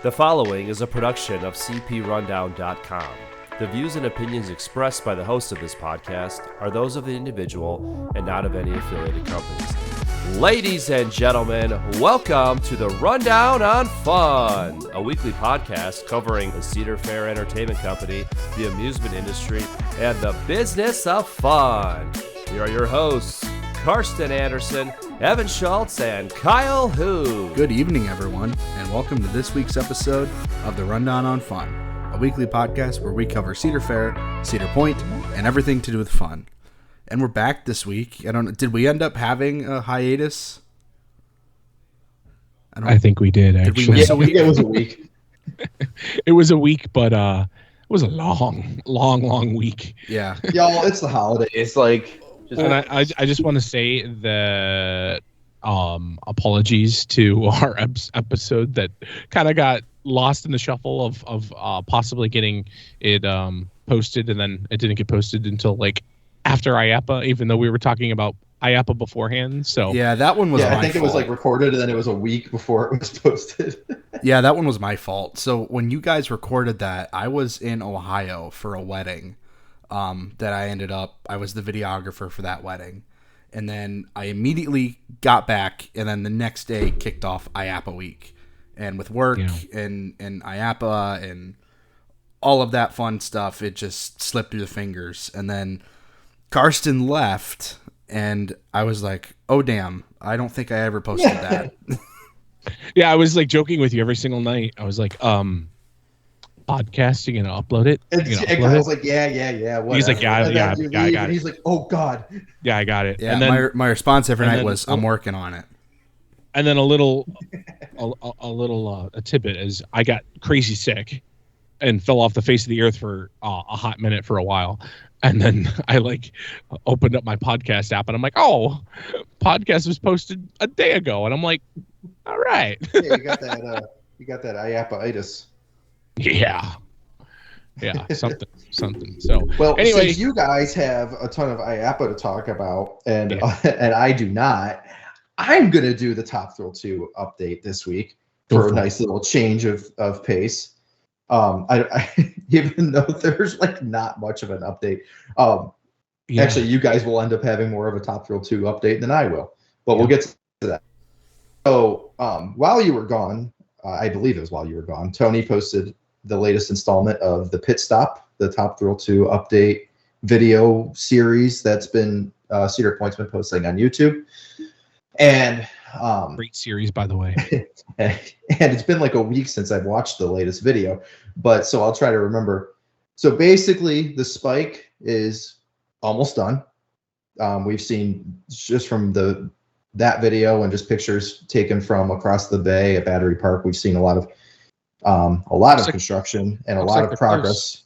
The following is a production of cprundown.com. The views and opinions expressed by the host of this podcast are those of the individual and not of any affiliated companies. Ladies and gentlemen, welcome to the Rundown on Fun, a weekly podcast covering the Cedar Fair Entertainment Company, the amusement industry, and the business of fun. Here are your hosts, Carsten Anderson, Evan Schultz, and Kyle Hu. Good evening, everyone, and welcome to this week's episode of the Rundown on Fun, a weekly podcast where we cover Cedar Fair, Cedar Point, and everything to do with fun. And we're back this week. Did we end up having a hiatus? I think we did, actually. Did we miss a week? It was a week. It was a week, but it was a long week. Yeah. Y'all, it's the holidays. And I just want to say that apologies to our episode that kind of got lost in the shuffle of possibly getting it posted, and then it didn't get posted until after IAAPA, even though we were talking about IAAPA beforehand. So yeah, that one was my fault. I think it was recorded, and then it was a week before it was posted. Yeah, that one was my fault. So when you guys recorded that, I was in Ohio for a wedding. That I was the videographer for that wedding. And then I immediately got back, and then the next day kicked off IAAPA week. And with work and IAAPA and all of that fun stuff, it just slipped through the fingers. And then Carsten left, and I was like, oh, damn, I don't think I ever posted that. Yeah, I was joking with you every single night. I was like, podcasting and upload it. I was like, yeah. Whatever. He's like, I got it. And he's like, oh God. Yeah, I got it. Yeah, and then my response every night was, I'm working on it. And then a tidbit is I got crazy sick and fell off the face of the earth for a hot minute for a while. And then I opened up my podcast app, and I'm like, oh, podcast was posted a day ago. And I'm like, all right. Yeah, you got that IAAPA-itis. Yeah, something. So, well, anyway, since you guys have a ton of IAAPA to talk about, and and I do not, I'm gonna do the Top Thrill 2 update this week for a nice little change of pace. I even though there's not much of an update. Actually, you guys will end up having more of a Top Thrill 2 update than I will, but we'll get to that. So, while you were gone, I believe it was while you were gone, Tony posted the latest installment of the Pit Stop, the Top Thrill 2 update video series that's been Cedar Point's been posting on YouTube. And great series, by the way. And it's been a week since I've watched the latest video, but so I'll try to remember. So basically, the spike is almost done. We've seen just from that video and just pictures taken from across the bay at Battery Park. We've seen a lot of construction and a lot of progress.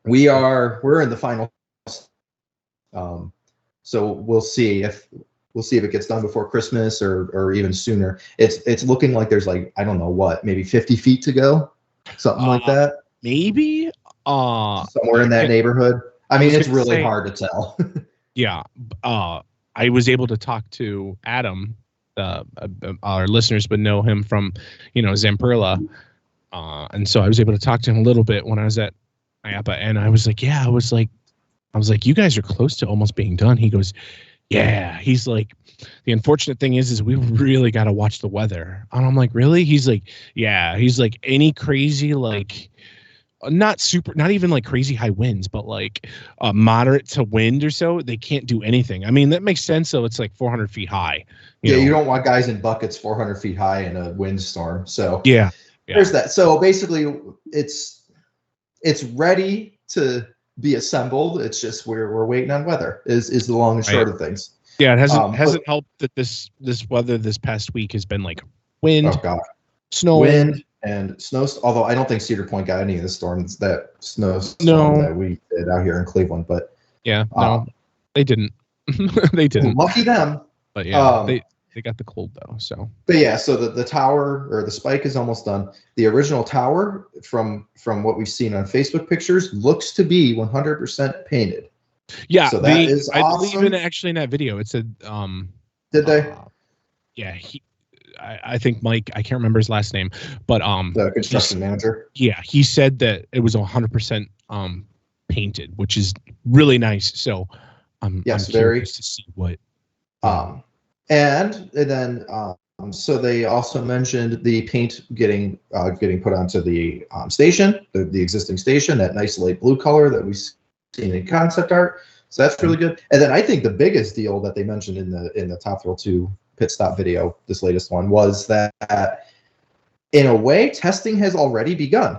We're in the final. So we'll see if it gets done before Christmas or even sooner. It's looking like there's I don't know what, maybe 50 feet to go, something like that. Maybe somewhere in that neighborhood. I mean, it's really hard to tell. Yeah. I was able to talk to Adam. Our listeners would know him from, Zamperla. And so I was able to talk to him a little bit when I was at IAAPA, and I was like, you guys are close to almost being done. He goes, yeah. He's like, the unfortunate thing is we really got to watch the weather. And I'm like, really? He's like, yeah. He's like, any crazy, not even crazy high winds, but moderate to wind or so, they can't do anything. I mean, that makes sense. So it's 400 feet high. You don't want guys in buckets 400 feet high in a windstorm. So yeah. There's that. So basically, it's ready to be assembled. It's just we're waiting on weather. Is the long and short of things. Yeah, it hasn't helped that this weather this past week has been wind, snow, and snow. Although I don't think Cedar Point got any of the storms that that we did out here in Cleveland. But yeah, no, they didn't. They didn't. Lucky them. But yeah, they got the cold though. So. But yeah, so the tower or the spike is almost done. The original tower, from what we've seen on Facebook pictures, looks to be 100% painted. Yeah, so that is I awesome. believe in that video it said. Did they? Yeah, I think Mike, I can't remember his last name, but the construction manager. Yeah, he said that it was 100% painted, which is really nice. So I'm curious to see what. And then so they also mentioned the paint getting put onto the station, the existing station, that nice light blue color that we've seen in concept art. So that's really good. And then I think the biggest deal that they mentioned in the Top Thrill 2 pit stop video, this latest one, was that in a way testing has already begun.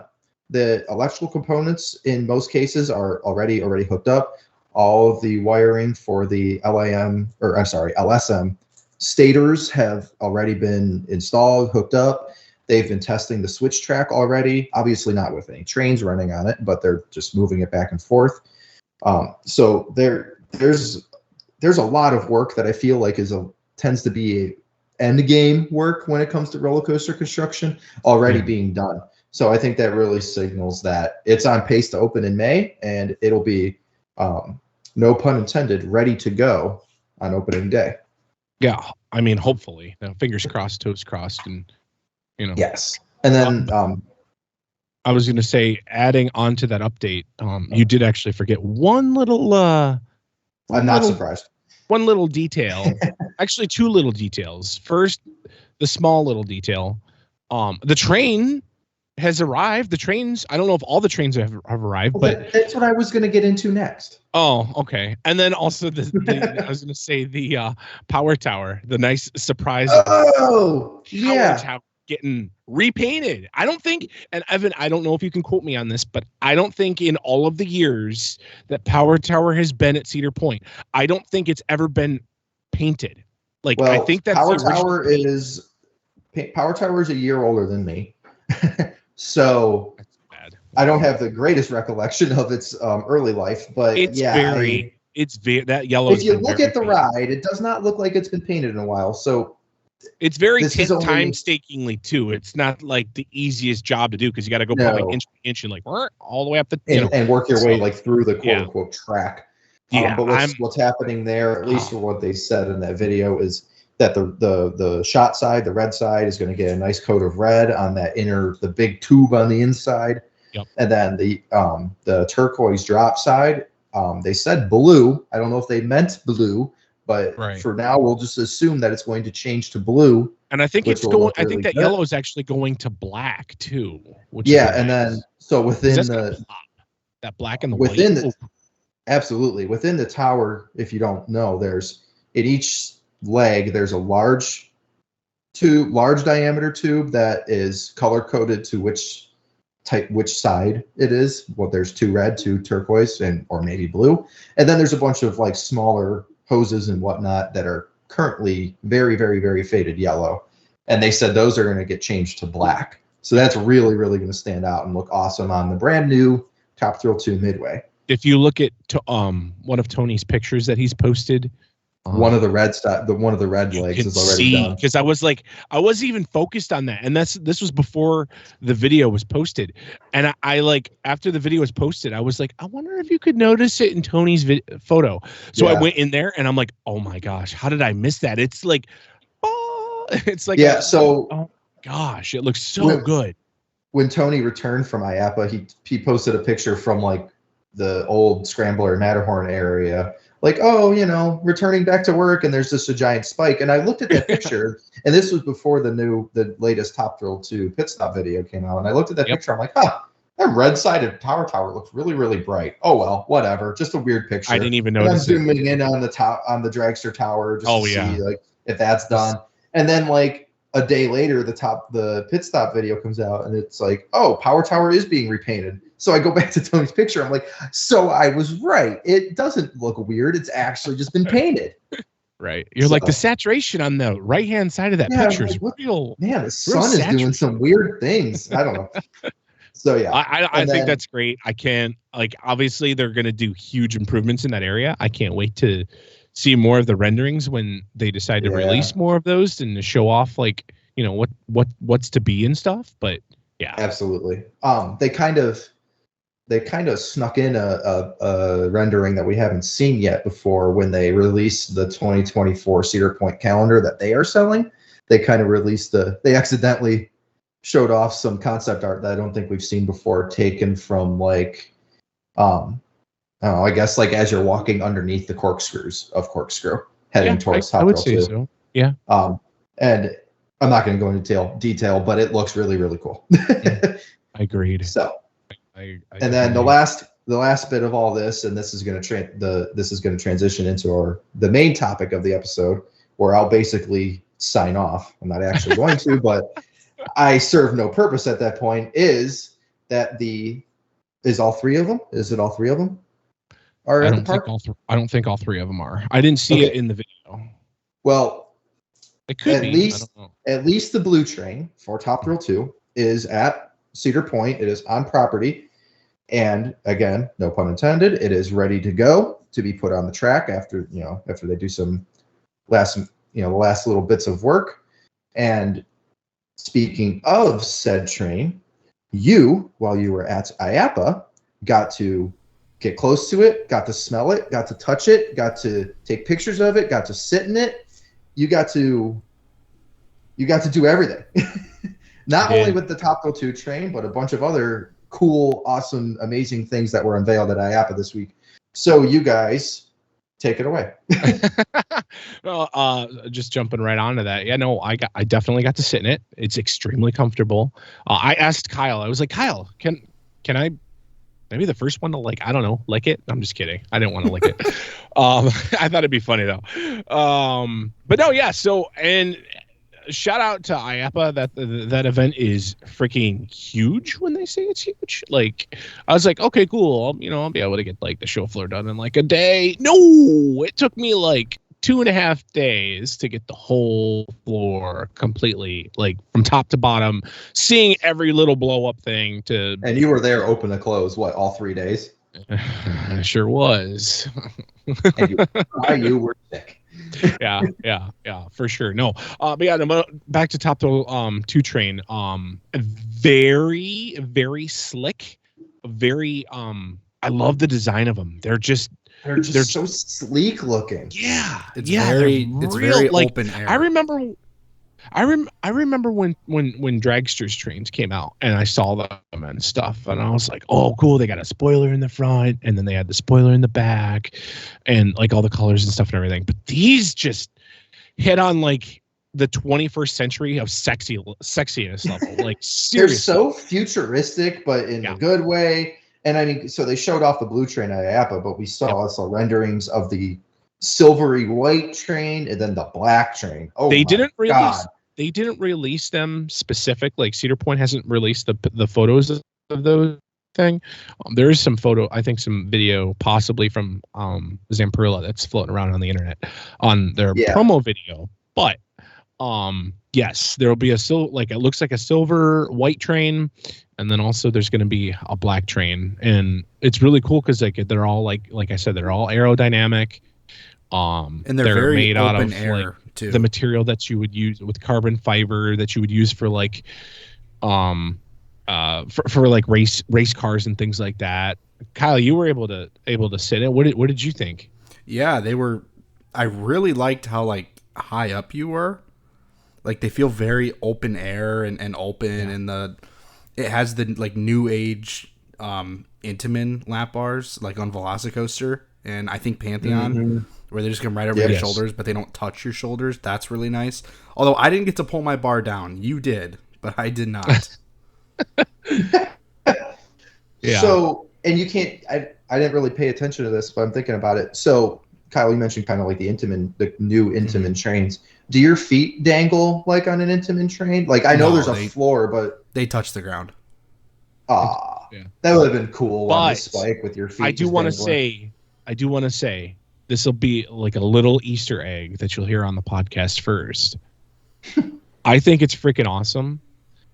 The electrical components in most cases are already hooked up. All of the wiring for the LSM stators have already been installed, hooked up. They've been testing the switch track already, obviously not with any trains running on it, but they're just moving it back and forth. So there's a lot of work that I feel like tends to be end game work when it comes to roller coaster construction already being done. So I think that really signals that it's on pace to open in May, and it'll be, no pun intended, ready to go on opening day. Yeah, I mean, hopefully, fingers crossed, toes crossed, and Yes, and then I was going to say, adding on to that update, you did actually forget one little. I'm not surprised. One little detail, actually, two little details. First, the small little detail, the train has arrived. The trains, I don't know if all the trains have arrived, but that's what I was going to get into next. Oh, okay. And then also I was going to say the power tower, the nice surprise. Oh, yeah. Tower getting repainted. I don't think, and Evan, I don't know if you can quote me on this, but I don't think in all of the years that power tower has been at Cedar Point, I don't think it's ever been painted. Like, I think that's Power Tower is a year older than me. So I don't have the greatest recollection of its early life, but it's that yellow. If you look at the ride, it does not look like it's been painted in a while. So it's very painstakingly too. It's not like the easiest job to do because you got to go probably inch by inch and like all the way up and work your way like through the quote unquote track. But what's happening there, at least for what they said in that video, is that the shot side, the red side, is going to get a nice coat of red on the big tube on the inside. Yep. And then the turquoise drop side, they said blue. I don't know if they meant blue, but for now we'll just assume that it's going to change to blue. And I think it's going. I think that yellow is actually going to black too. And then so within that black and the white. Absolutely, within the tower, if you don't know, there's in each leg there's a large diameter tube that is color coded to which side it is. Well, there's two red, two turquoise, or maybe blue, and then there's a bunch of like smaller hoses and whatnot that are currently very, very, very faded yellow, and they said those are going to get changed to black. So that's really, really going to stand out and look awesome on the brand new Top Thrill 2 Midway. If you look at one of Tony's pictures that he's posted, one of the red legs is already done. Because I wasn't even focused on that, and this was before the video was posted. And I like after the video was posted, I was like, I wonder if you could notice it in Tony's photo. So I went in there, and I'm like, oh my gosh, how did I miss that? It's like, oh gosh, it looks so good. When Tony returned from IAAPA, he posted a picture from like the old Scrambler Matterhorn area, like, returning back to work, and there's just a giant spike. And I looked at that picture, and this was before the latest Top Thrill 2 pit stop video came out. And I looked at that picture, I'm like, that red-sided power tower looks really, really bright. Oh well, whatever, just a weird picture. I didn't even notice. I'm zooming in on the dragster tower just to see like if that's done. And then like a day later, the pit stop video comes out, and it's like, oh, power tower is being repainted. So I go back to Tony's picture. I'm like, so I was right. It doesn't look weird. It's actually just been painted. Right. You're like, the saturation on the right-hand side of that picture is real. Man, the sun is doing some weird things. I don't know. So yeah, I think that's great. I can't obviously they're going to do huge improvements in that area. I can't wait to see more of the renderings when they decide to release more of those and to show off what's to be and stuff. But yeah, absolutely. They kind of snuck in a rendering that we haven't seen yet before when they released the 2024 Cedar Point calendar that they are selling. they kind of released they accidentally showed off some concept art that I don't think we've seen before, taken from like, I don't know, I guess like as you're walking underneath the corkscrews of Corkscrew heading towards Top I would Thrill say 2. so. Yeah. And I'm not going to go into detail, but it looks really, really cool. I agreed. So, I and then the last bit of all this, and this is going to transition into the main topic of the episode, where I'll basically sign off. I'm not actually going to, but I serve no purpose at that point. Is all three of them? Is it all three of them? I don't think all three of them are. I didn't see it in the video. Well, it could be. At least the blue train for Top Thrill 2 is at Cedar Point. It is on property, and again, no pun intended, it is ready to go to be put on the track after they do some last little bits of work. And speaking of said train, while you were at IAAPA, got to get close to it, got to smell it, got to touch it, got to take pictures of it, got to sit in it. You got to do everything. Not only with the Top Thrill 2 train, but a bunch of other cool, awesome, amazing things that were unveiled at IAAPA this week. So you guys take it away. Well, just jumping right onto that. Yeah, no, I definitely got to sit in it. It's extremely comfortable. I asked Kyle, I was like, Kyle, can I maybe the first one to lick it? I'm just kidding. I didn't want to lick it. I thought it'd be funny though. But no, yeah. So, and shout out to IAAPA. That event is freaking huge when they say it's huge. Like, I was like, okay, cool. I'll be able to get like the show floor done in like a day. No, it took me like 2.5 days to get the whole floor completely, like from top to bottom, seeing every little blow up thing. And you were there open to close, what, all 3 days? I sure was. And you were sick. yeah, for sure. No, but yeah, back to Top Thrill 2 train. Very, very slick. Very. I love the design of them. They're so sleek looking. Yeah, it's very like, open air. I remember when Dragsters trains came out and I saw them and stuff, and I was like, oh, cool. They got a spoiler in the front, and then they had the spoiler in the back, and like all the colors and stuff and everything. But these just hit on like the 21st century of sexiness level. Like, seriously, they're so futuristic, but in a good way. And I mean, so they showed off the blue train at IAAPA, but we saw also renderings of the silvery white train and then the black train. Oh, they didn't release them specific. Like Cedar Point hasn't released the photos of those thing. There is some video possibly from Zamperla that's floating around on the internet on their promo video. But yes, there will be it looks like a silver white train. And then also there's going to be a black train, and it's really cool because they're all like I said, they're all aerodynamic. And they're very made out of air too. The material that you would use with carbon fiber that you would use for like for like race cars and things like that. Kyle, you were able to sit in. What did you think? Yeah, they were. I really liked how like high up you were. Like they feel very open air and open, and it has the like new age Intamin lap bars like on Velocicoaster and I think Pantheon, where they just come right over your shoulders, but they don't touch your shoulders. That's really nice. Although I didn't get to pull my bar down. You did, but I did not. Yeah. So, and you can't. I didn't really pay attention to this, but I'm thinking about it. So, Kyle, you mentioned kind of like the new Intamin trains. Do your feet dangle like on an Intamin train? Like I know there's a floor, but they touch the ground. That would have been cool on the spike with your feet. I do want to say, this will be like a little Easter egg that you'll hear on the podcast first. I think it's freaking awesome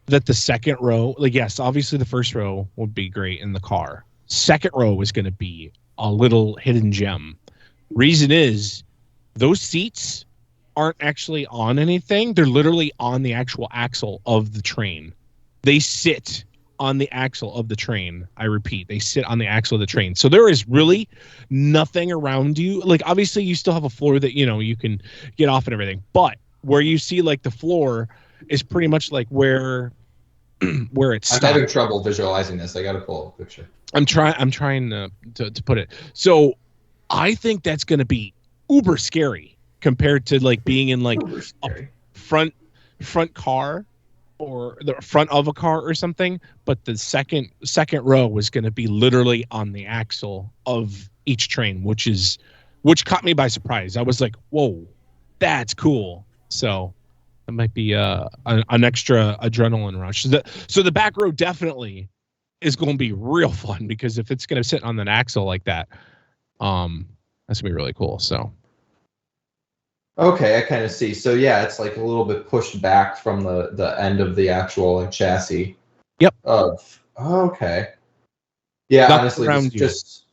that the second row, like, yes, obviously the first row would be great in the car. Second row is going to be a little hidden gem. Reason is those seats aren't actually on anything. They're literally on the actual axle of the train. They sit on the axle of the train. I repeat, they sit on the axle of the train. So there is really nothing around you. Like, obviously you still have a floor that, you can get off and everything, but where you see like the floor is pretty much like where it's I'm stopped. having trouble visualizing this. I got to pull up a picture. I'm trying to put it. So I think that's going to be uber scary compared to like being in like a front car or the front of a car or something. But the second row was going to be literally on the axle of each train, which caught me by surprise. I was like, whoa, that's cool. So it might be an extra adrenaline rush. So the back row definitely is going to be real fun, because if it's going to sit on an axle like that, that's going to be really cool. So. Okay, I kind of see. So yeah, it's like a little bit pushed back from the end of the actual like chassis. Yep. Okay. Yeah, Nothing honestly, around just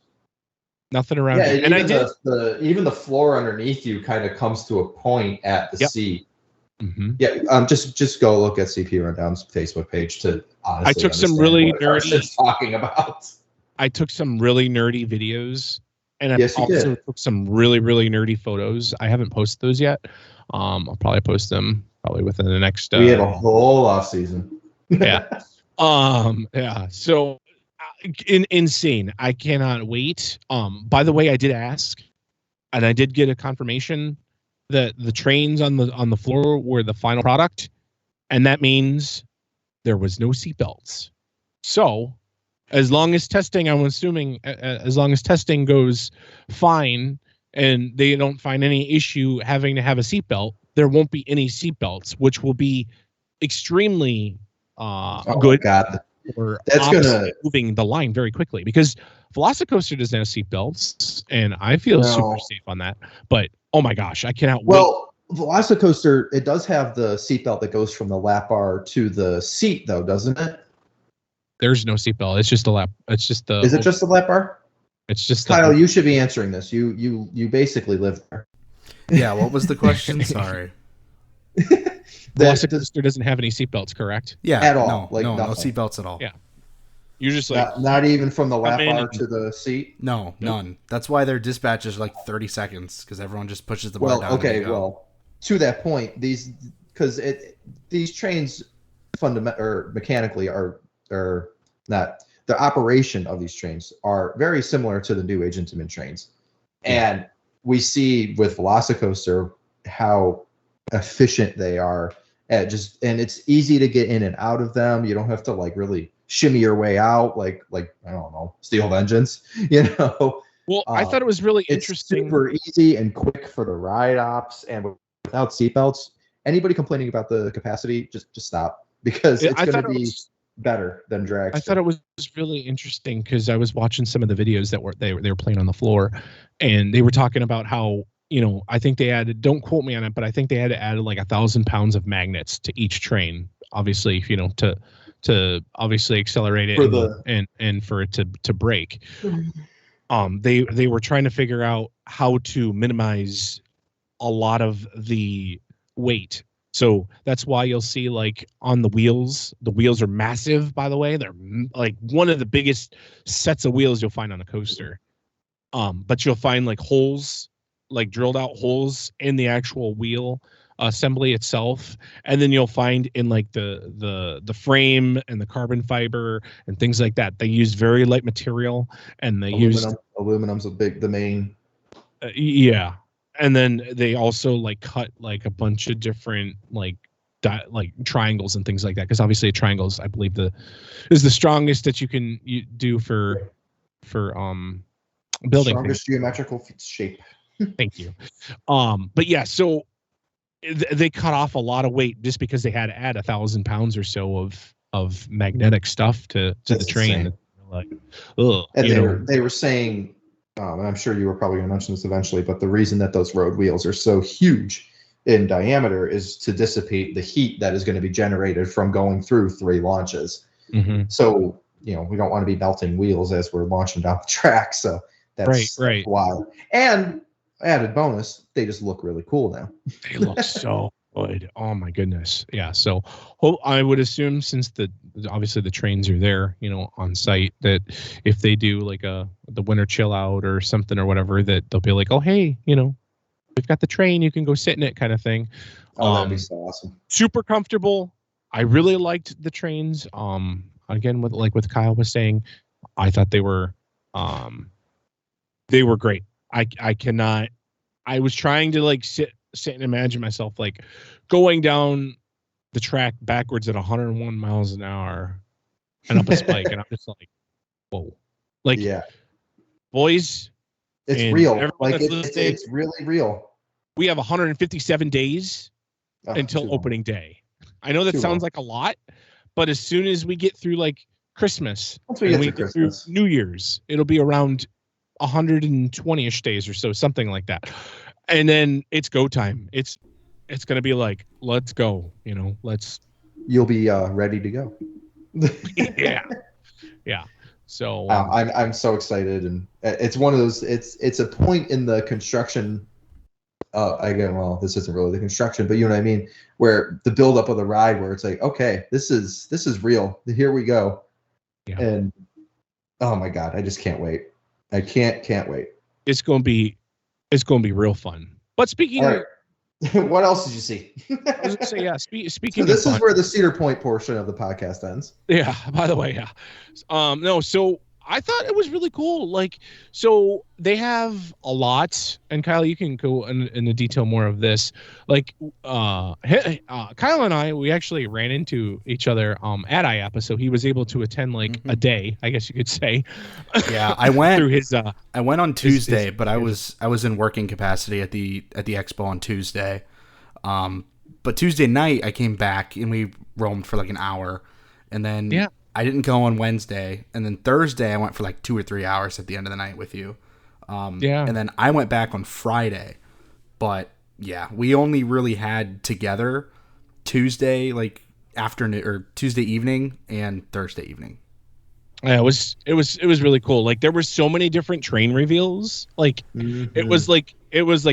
nothing around yeah. you. And I did Even the floor underneath you kind of comes to a point at the seat. Mm-hmm. Yeah. Just go look at CP Rundown's Facebook page to honestly. I took some really nerdy talking about. I took some really nerdy videos. And I Yes, also took some really, really nerdy photos. I haven't posted those yet. I'll probably post them within the next. We have a whole off season. Yeah. Yeah. So, insane. I cannot wait. By the way, I did ask, and I did get a confirmation that the trains on the floor were the final product, and that means there was no seatbelts. So, as long as testing, I'm assuming, as long as testing goes fine and they don't find any issue having to have a seatbelt, there won't be any seatbelts, which will be extremely good. God. That's gonna moving the line very quickly, because Velocicoaster doesn't have seatbelts, and I feel super safe on that. But oh my gosh, I cannot wait. Well, Velocicoaster, it does have the seatbelt that goes from the lap bar to the seat, though, doesn't it? There's no seatbelt. It's just a lap. It's just the. Is it just the lap bar? It's just Kyle. You should be answering this. You basically live there. Yeah. What was the question? Sorry. Velocicoaster doesn't have any seatbelts, correct? Yeah. At all. No seatbelts at all. Yeah. You're just like not even from the lap bar to the seat. No, none. That's why their dispatch is like 30 seconds, because everyone just pushes the bar down. Okay. Well, to that point, these trains mechanically are not. The operation of these trains are very similar to the New Age Intamin trains. And we see with Velocicoaster how efficient they are and it's easy to get in and out of them. You don't have to like really shimmy your way out like I don't know, steel vengeance, Well, I thought it was really interesting. It's super easy and quick for the ride ops, and without seatbelts, anybody complaining about the capacity, just stop, because it's going to be better than drag. I thought it was really interesting because I was watching some of the videos that they were playing on the floor, and they were talking about how, I think they added, don't quote me on it, but I think they had to add like 1,000 pounds of magnets to each train, obviously, to obviously accelerate it and for it to break. They were trying to figure out how to minimize a lot of the weight. So that's why you'll see like on the wheels are massive, by the way. They're like one of the biggest sets of wheels you'll find on a coaster. But you'll find like holes, like drilled out holes in the actual wheel assembly itself. And then you'll find in like the frame and the carbon fiber and things like that. They use very light material, and they aluminum's the main. Yeah. And then they also like cut like a bunch of different like triangles and things like that, because obviously triangles, I believe, is the strongest that you can do for building strongest geometrical shape. Thank you. But yeah, so they cut off a lot of weight just because they had to add 1,000 pounds or so of magnetic stuff to the train. Insane. Like, ugh, and they were saying. And I'm sure you were probably going to mention this eventually, but the reason that those road wheels are so huge in diameter is to dissipate the heat that is going to be generated from going through 3 launches. Mm-hmm. So, we don't want to be melting wheels as we're launching down the track. So that's right. Wild. And added bonus, they just look really cool now. They look so good. Oh my goodness. Yeah. So I would assume, since obviously the trains are there, on site, that if they do like the winter chill out or something or whatever, that they'll be like, oh, hey, we've got the train, you can go sit in it, kind of thing. Oh, that'd be so awesome. Super comfortable. I really liked the trains. Again, with Kyle was saying, I thought they were great. I cannot. I was trying to like sit and imagine myself like going down the track backwards at 101 miles an hour and up a spike, and I'm just like, whoa, like, Yeah, boys, it's real. Like it's really real. We have 157 days until opening day. I know that sounds like a lot, but as soon as we get through like Christmas, once we get through New Year's, it'll be around 120-ish days or so, something like that. And then it's go time. It's going to be like, let's go, you'll be ready to go. Yeah. Yeah. So I'm so excited, and it's one of those, it's a point in the construction. Again, well, this isn't really the construction, but you know what I mean, where the buildup of the ride, where it's like, okay, this is real. Here we go. Yeah. And oh my God, I just can't wait. I can't wait. It's going to be real fun. But speaking of, what else did you see? I was gonna say, yeah. Speaking. So this of is where the Cedar Point portion of the podcast ends. Yeah. By the way, yeah. No. So I thought it was really cool. Like, so they have a lot, and Kyle, you can go into detail more of this. Like, Kyle and I, we actually ran into each other at IAAPA, so he was able to attend like a day, I guess you could say. Yeah, I went through his. I went on Tuesday, but I was in working capacity at the expo on Tuesday. But Tuesday night I came back and we roamed for like an hour, and then I didn't go on Wednesday, and then Thursday I went for like 2 or 3 hours at the end of the night with you. And then I went back on Friday, but yeah, we only really had together Tuesday like afternoon or Tuesday evening and Thursday evening. Yeah, it was really cool. Like there were so many different train reveals. Like it was like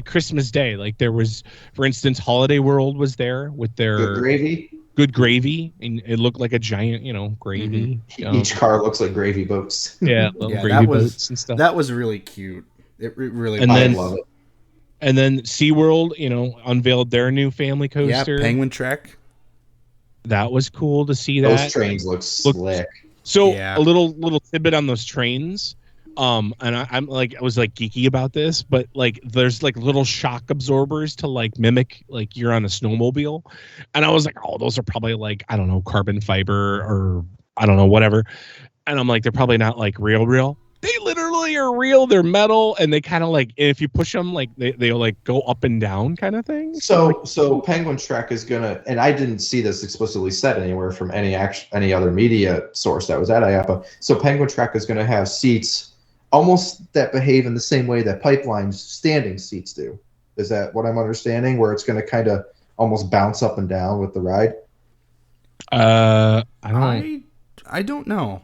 Christmas Day. Like there was, for instance, Holiday World was there with their Good gravy, and it looked like a giant, gravy. Each car looks like gravy boats. Yeah, gravy boats and stuff. That was really cute. It really. And I love it. And then SeaWorld, unveiled their new family coaster. Yeah, Penguin Trek. That was cool to see. That those trains look slick. So a little tidbit on those trains. And I was geeky about this, but like there's like little shock absorbers to like mimic like you're on a snowmobile, and I was like, oh, those are probably like, I don't know, carbon fiber or I don't know, whatever. And I'm like, they're probably not like real. They literally are real. They're metal, and they kind of like, if you push them, like they'll like go up and down kind of thing. So Penguin Trek is gonna, and I didn't see this explicitly said anywhere from any other media source that was at IAAPA. So Penguin Trek is gonna have seats almost that behave in the same way that Pipeline's standing seats do. Is that what I'm understanding? Where it's going to kind of almost bounce up and down with the ride? I don't know.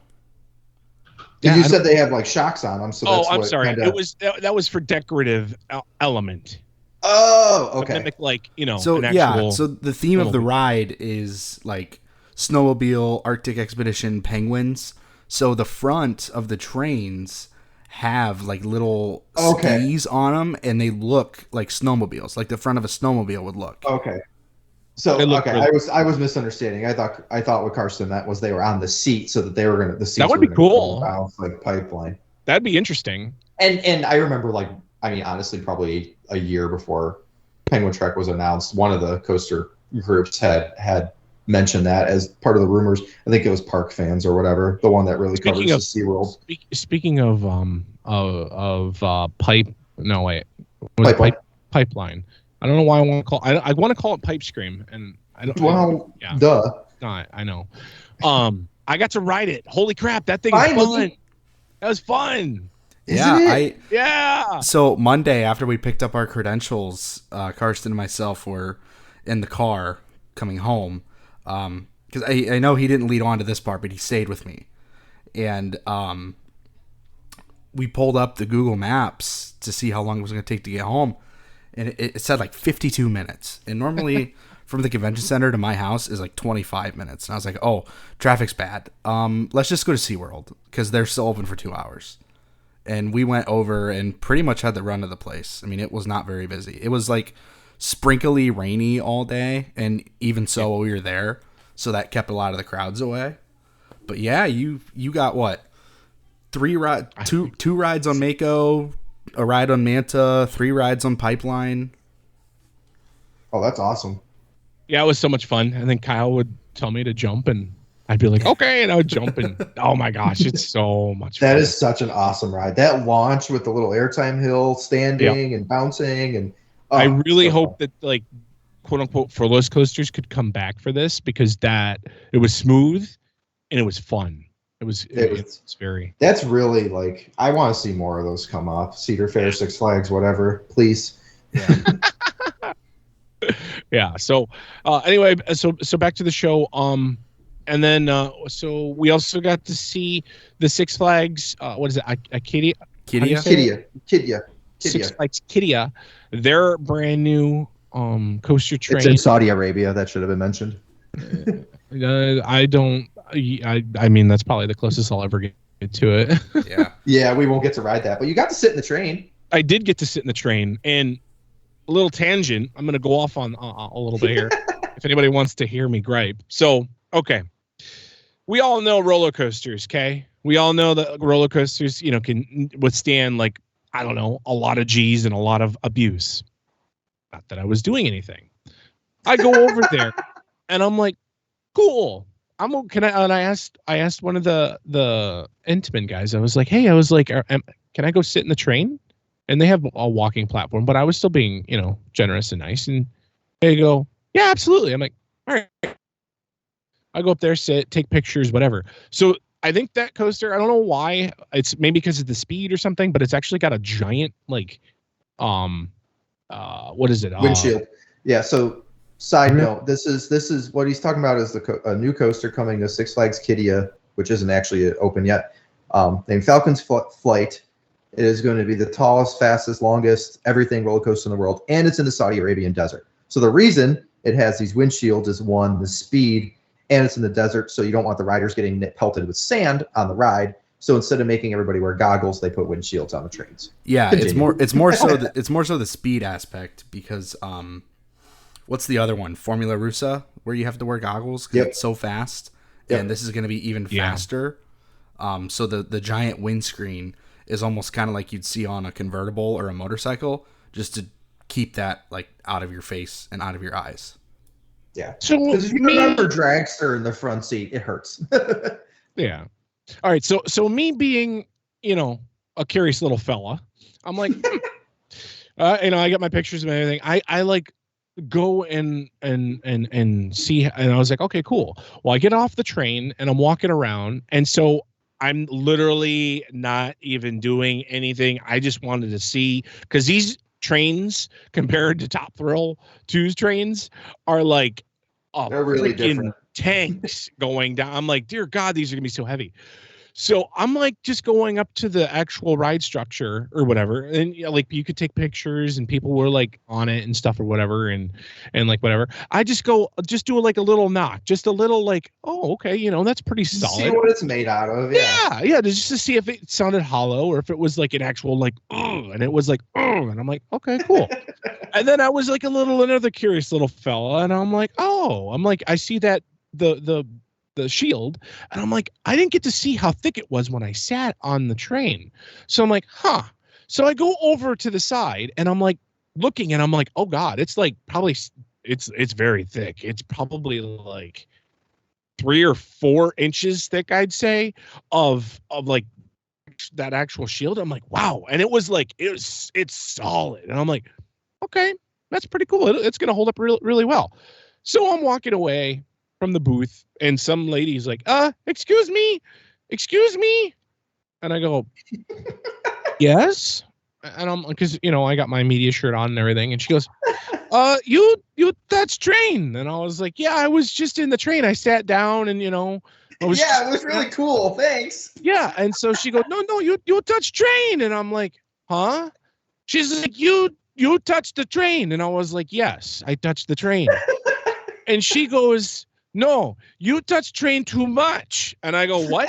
Yeah, you said they have like shocks on them. So that's I'm sorry. It was that was for decorative element. Oh, okay. Mimic, like, So an actual so the theme of the ride is like snowmobile, Arctic expedition, penguins. So the front of the trains have like little skis on them, and they look like snowmobiles, like the front of a snowmobile would look. Okay. So I was misunderstanding. I thought with Carsten that was they were on the seat, so that they were gonna that would be cool. Bounce like Pipeline. That'd be interesting. And I remember honestly probably a year before Penguin Trek was announced, one of the coaster groups had mentioned that as part of the rumors. I think it was Park Fans or whatever, the one that really covers the SeaWorld. Speaking of Pipeline. I don't know why I want to call. I want to call it Pipe Scream, and I don't. Well, duh. I know. I got to ride it. Holy crap, that thing was fun. That was fun. Yeah, So Monday, after we picked up our credentials, Carsten and myself were in the car coming home. Because I know he didn't lead on to this part, but he stayed with me. And we pulled up the Google Maps to see how long it was going to take to get home. And it said like 52 minutes. And normally from the convention center to my house is like 25 minutes. And I was like, oh, traffic's bad. Let's just go to SeaWorld because they're still open for 2 hours. and we went over and pretty much had the run of the place. I mean, it was not very busy. It was like sprinkly rainy all day, and even so we were there, so that kept a lot of the crowds away. But yeah, you got what? Two rides on Mako, a ride on Manta, 3 rides on Pipeline. Oh, that's awesome. Yeah, it was so much fun. And then Kyle would tell me to jump, and I'd be like, okay, and I would jump, and oh my gosh, it's so much fun. That is such an awesome ride. That launch with the little airtime hill standing and bouncing, and I really hope that, like, quote unquote Furlos coasters could come back for this, because it was smooth and it was fun. It was very. That's really, like, I want to see more of those come up. Cedar Fair, Six Flags, whatever, please. Yeah. Yeah. So anyway, so back to the show. And then so we also got to see the Six Flags. What is it? Kidia. Six Flags Kidia. Their brand new coaster train. It's in Saudi Arabia. That should have been mentioned. I mean, that's probably the closest I'll ever get to it. Yeah. Yeah, we won't get to ride that, but you got to sit in the train. I did get to sit in the train, and a little tangent. I'm going to go off on a little bit here, if anybody wants to hear me gripe. So, okay. We all know roller coasters, okay? We all know that roller coasters, can withstand, like, I don't know, a lot of G's and a lot of abuse. Not that I was doing anything. I go over there, and I'm like, cool. And I asked one of the Intamin guys. I was like, hey, can I go sit in the train? And they have a walking platform, but I was still being, generous and nice. And they go, yeah, absolutely. I'm like, all right. I go up there, sit, take pictures, whatever. So I think that coaster, I don't know why, it's maybe because of the speed or something, but it's actually got a giant, like, what is it? Windshield. Yeah. So side note, this is what he's talking about is a new coaster coming to Six Flags Kidia, which isn't actually open yet, named Falcon's Flight. It is going to be the tallest, fastest, longest, everything roller coaster in the world, and it's in the Saudi Arabian desert. So the reason it has these windshields is, one, the speed, and it's in the desert, so you don't want the riders getting pelted with sand on the ride. So instead of making everybody wear goggles, they put windshields on the trains. Yeah, Continue. it's more so the speed aspect, because what's the other one? Formula Russa, where you have to wear goggles because it's so fast, and this is going to be even faster. So the giant windscreen is almost kind of like you'd see on a convertible or a motorcycle, just to keep that, like, out of your face and out of your eyes. Yeah. So because if you remember dragster in the front seat, it hurts. Yeah. All right. So me being, a curious little fella, I'm like, I got my pictures and everything. I like go and see, and I was like, okay, cool. Well, I get off the train and I'm walking around, and so I'm literally not even doing anything. I just wanted to see, because these trains compared to Top Thrill 2's trains are like they're really different tanks going down. I'm like, dear God, these are gonna be so heavy. So I'm like just going up to the actual ride structure or whatever, and like you could take pictures and people were like on it and stuff or whatever, and like whatever. I just do like a little knock, just a little like, oh, okay, that's pretty solid. See what it's made out of. Yeah, just to see if it sounded hollow or if it was like an actual like, and it was like, and I'm like, okay, cool. And then I was like another curious little fella, and I'm like, I see that the shield, and I'm like, I didn't get to see how thick it was when I sat on the train. So I'm like, so I go over to the side, and I'm like looking, and I'm like, oh God, it's like probably it's very thick. It's probably like 3 or 4 inches thick, I'd say, of like that actual shield. I'm like, wow. And it was like, it's solid. And I'm like, okay, that's pretty cool. It's going to hold up really well. So I'm walking away from the booth, and some lady's like, excuse me. And I go, yes. And I'm, because, I got my media shirt on and everything. And she goes, you that's train. And I was like, yeah, I was just in the train. I sat down and, it was really cool. Thanks. Yeah. And so she goes, no, you touched train. And I'm like, huh? She's like, you touched the train. And I was like, yes, I touched the train. And she goes, no, you touched train too much. And I go, what?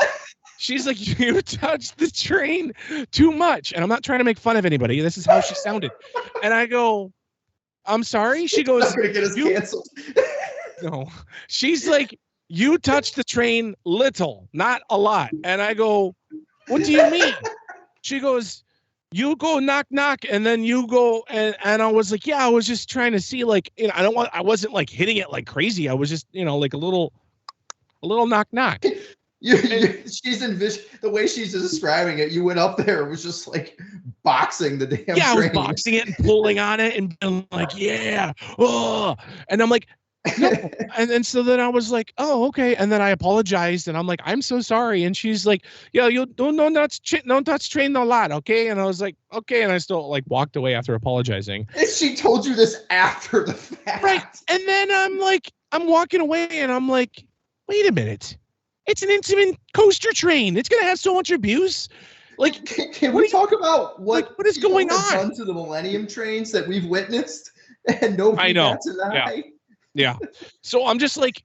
She's like, you touched the train too much. And I'm not trying to make fun of anybody. This is how she sounded. And I go, I'm sorry. She goes, Not gonna get us canceled. no. She's like, you touched the train little, not a lot. And I go, what do you mean? She goes, you go knock knock, and then you go and I was like, yeah, I was just trying to see, like, you know, I wasn't like hitting it like crazy. I was just, you know, like a little knock knock. She's the way she's describing it. You went up there, it was just like boxing the damn train. I was boxing it and pulling on it and being like, yeah, oh, and I'm like, no, and so then I was like, oh, okay, and then I apologized and I'm like, I'm so sorry, and she's like, yeah, you don't touch train a lot, okay, and I was like, okay, and I still like walked away after apologizing. And she told you this after the fact, right? And then I'm walking away and I'm like, wait a minute. It's an intimate coaster train. It's gonna have so much abuse. Like, can we talk about what is going on done to the Millennium trains that we've witnessed and nobody bats an eye? Yeah. So I'm just like,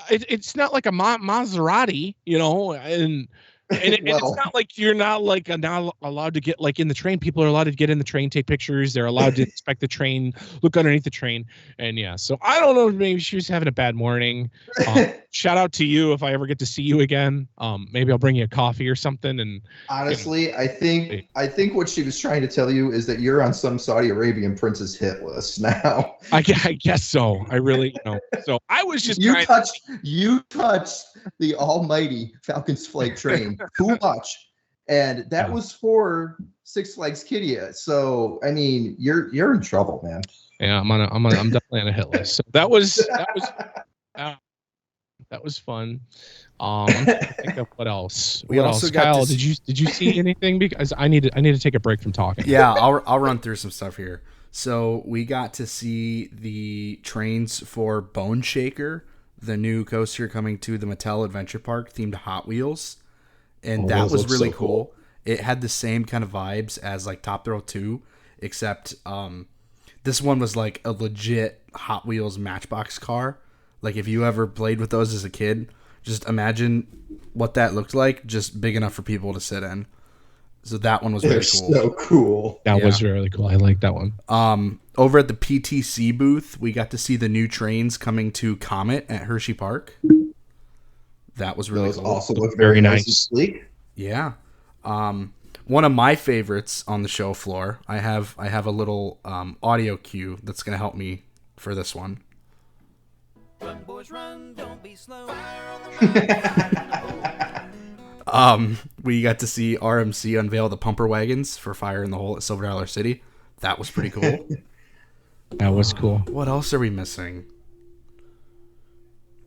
it's not like a Maserati, you know, and it's not like you're not like not allowed to get like in the train. People are allowed to get in the train, take pictures. They're allowed to inspect the train, look underneath the train. And yeah, so I don't know, maybe she was having a bad morning. Shout out to you if I ever get to see you again. Maybe I'll bring you a coffee or something. And honestly, you know, I think what she was trying to tell you is that you're on some Saudi Arabian prince's hit list now. I guess so. I really, you know. So I was just you touched the almighty Falcons Flight train too much, and that was for Six Flags Kidia. So I mean, you're in trouble, man. Yeah, I'm definitely on a hit list. So that was fun. I'm trying to think of what else. What else? Kyle, did you see anything? Because I need to take a break from talking. Yeah, I'll run through some stuff here. So we got to see the trains for Bone Shaker, the new coaster coming to the Mattel Adventure Park themed Hot Wheels. And that was really cool. It had the same kind of vibes as like Top Thrill 2, except this one was like a legit Hot Wheels Matchbox car. Like if you ever played with those as a kid, just imagine what that looked like, just big enough for people to sit in. So that one was really cool. So cool. That was really cool. I like that one. Over at the PTC booth, we got to see the new trains coming to Comet at Hershey Park. That was really cool. Also looked very nice and sleek. Yeah. One of my favorites on the show floor. I have a little audio cue that's going to help me for this one. Run, boys, run, don't be slow. We got to see RMC unveil the pumper wagons for Fire in the Hole at Silver Dollar City. That was pretty cool. That was cool. What else are we missing?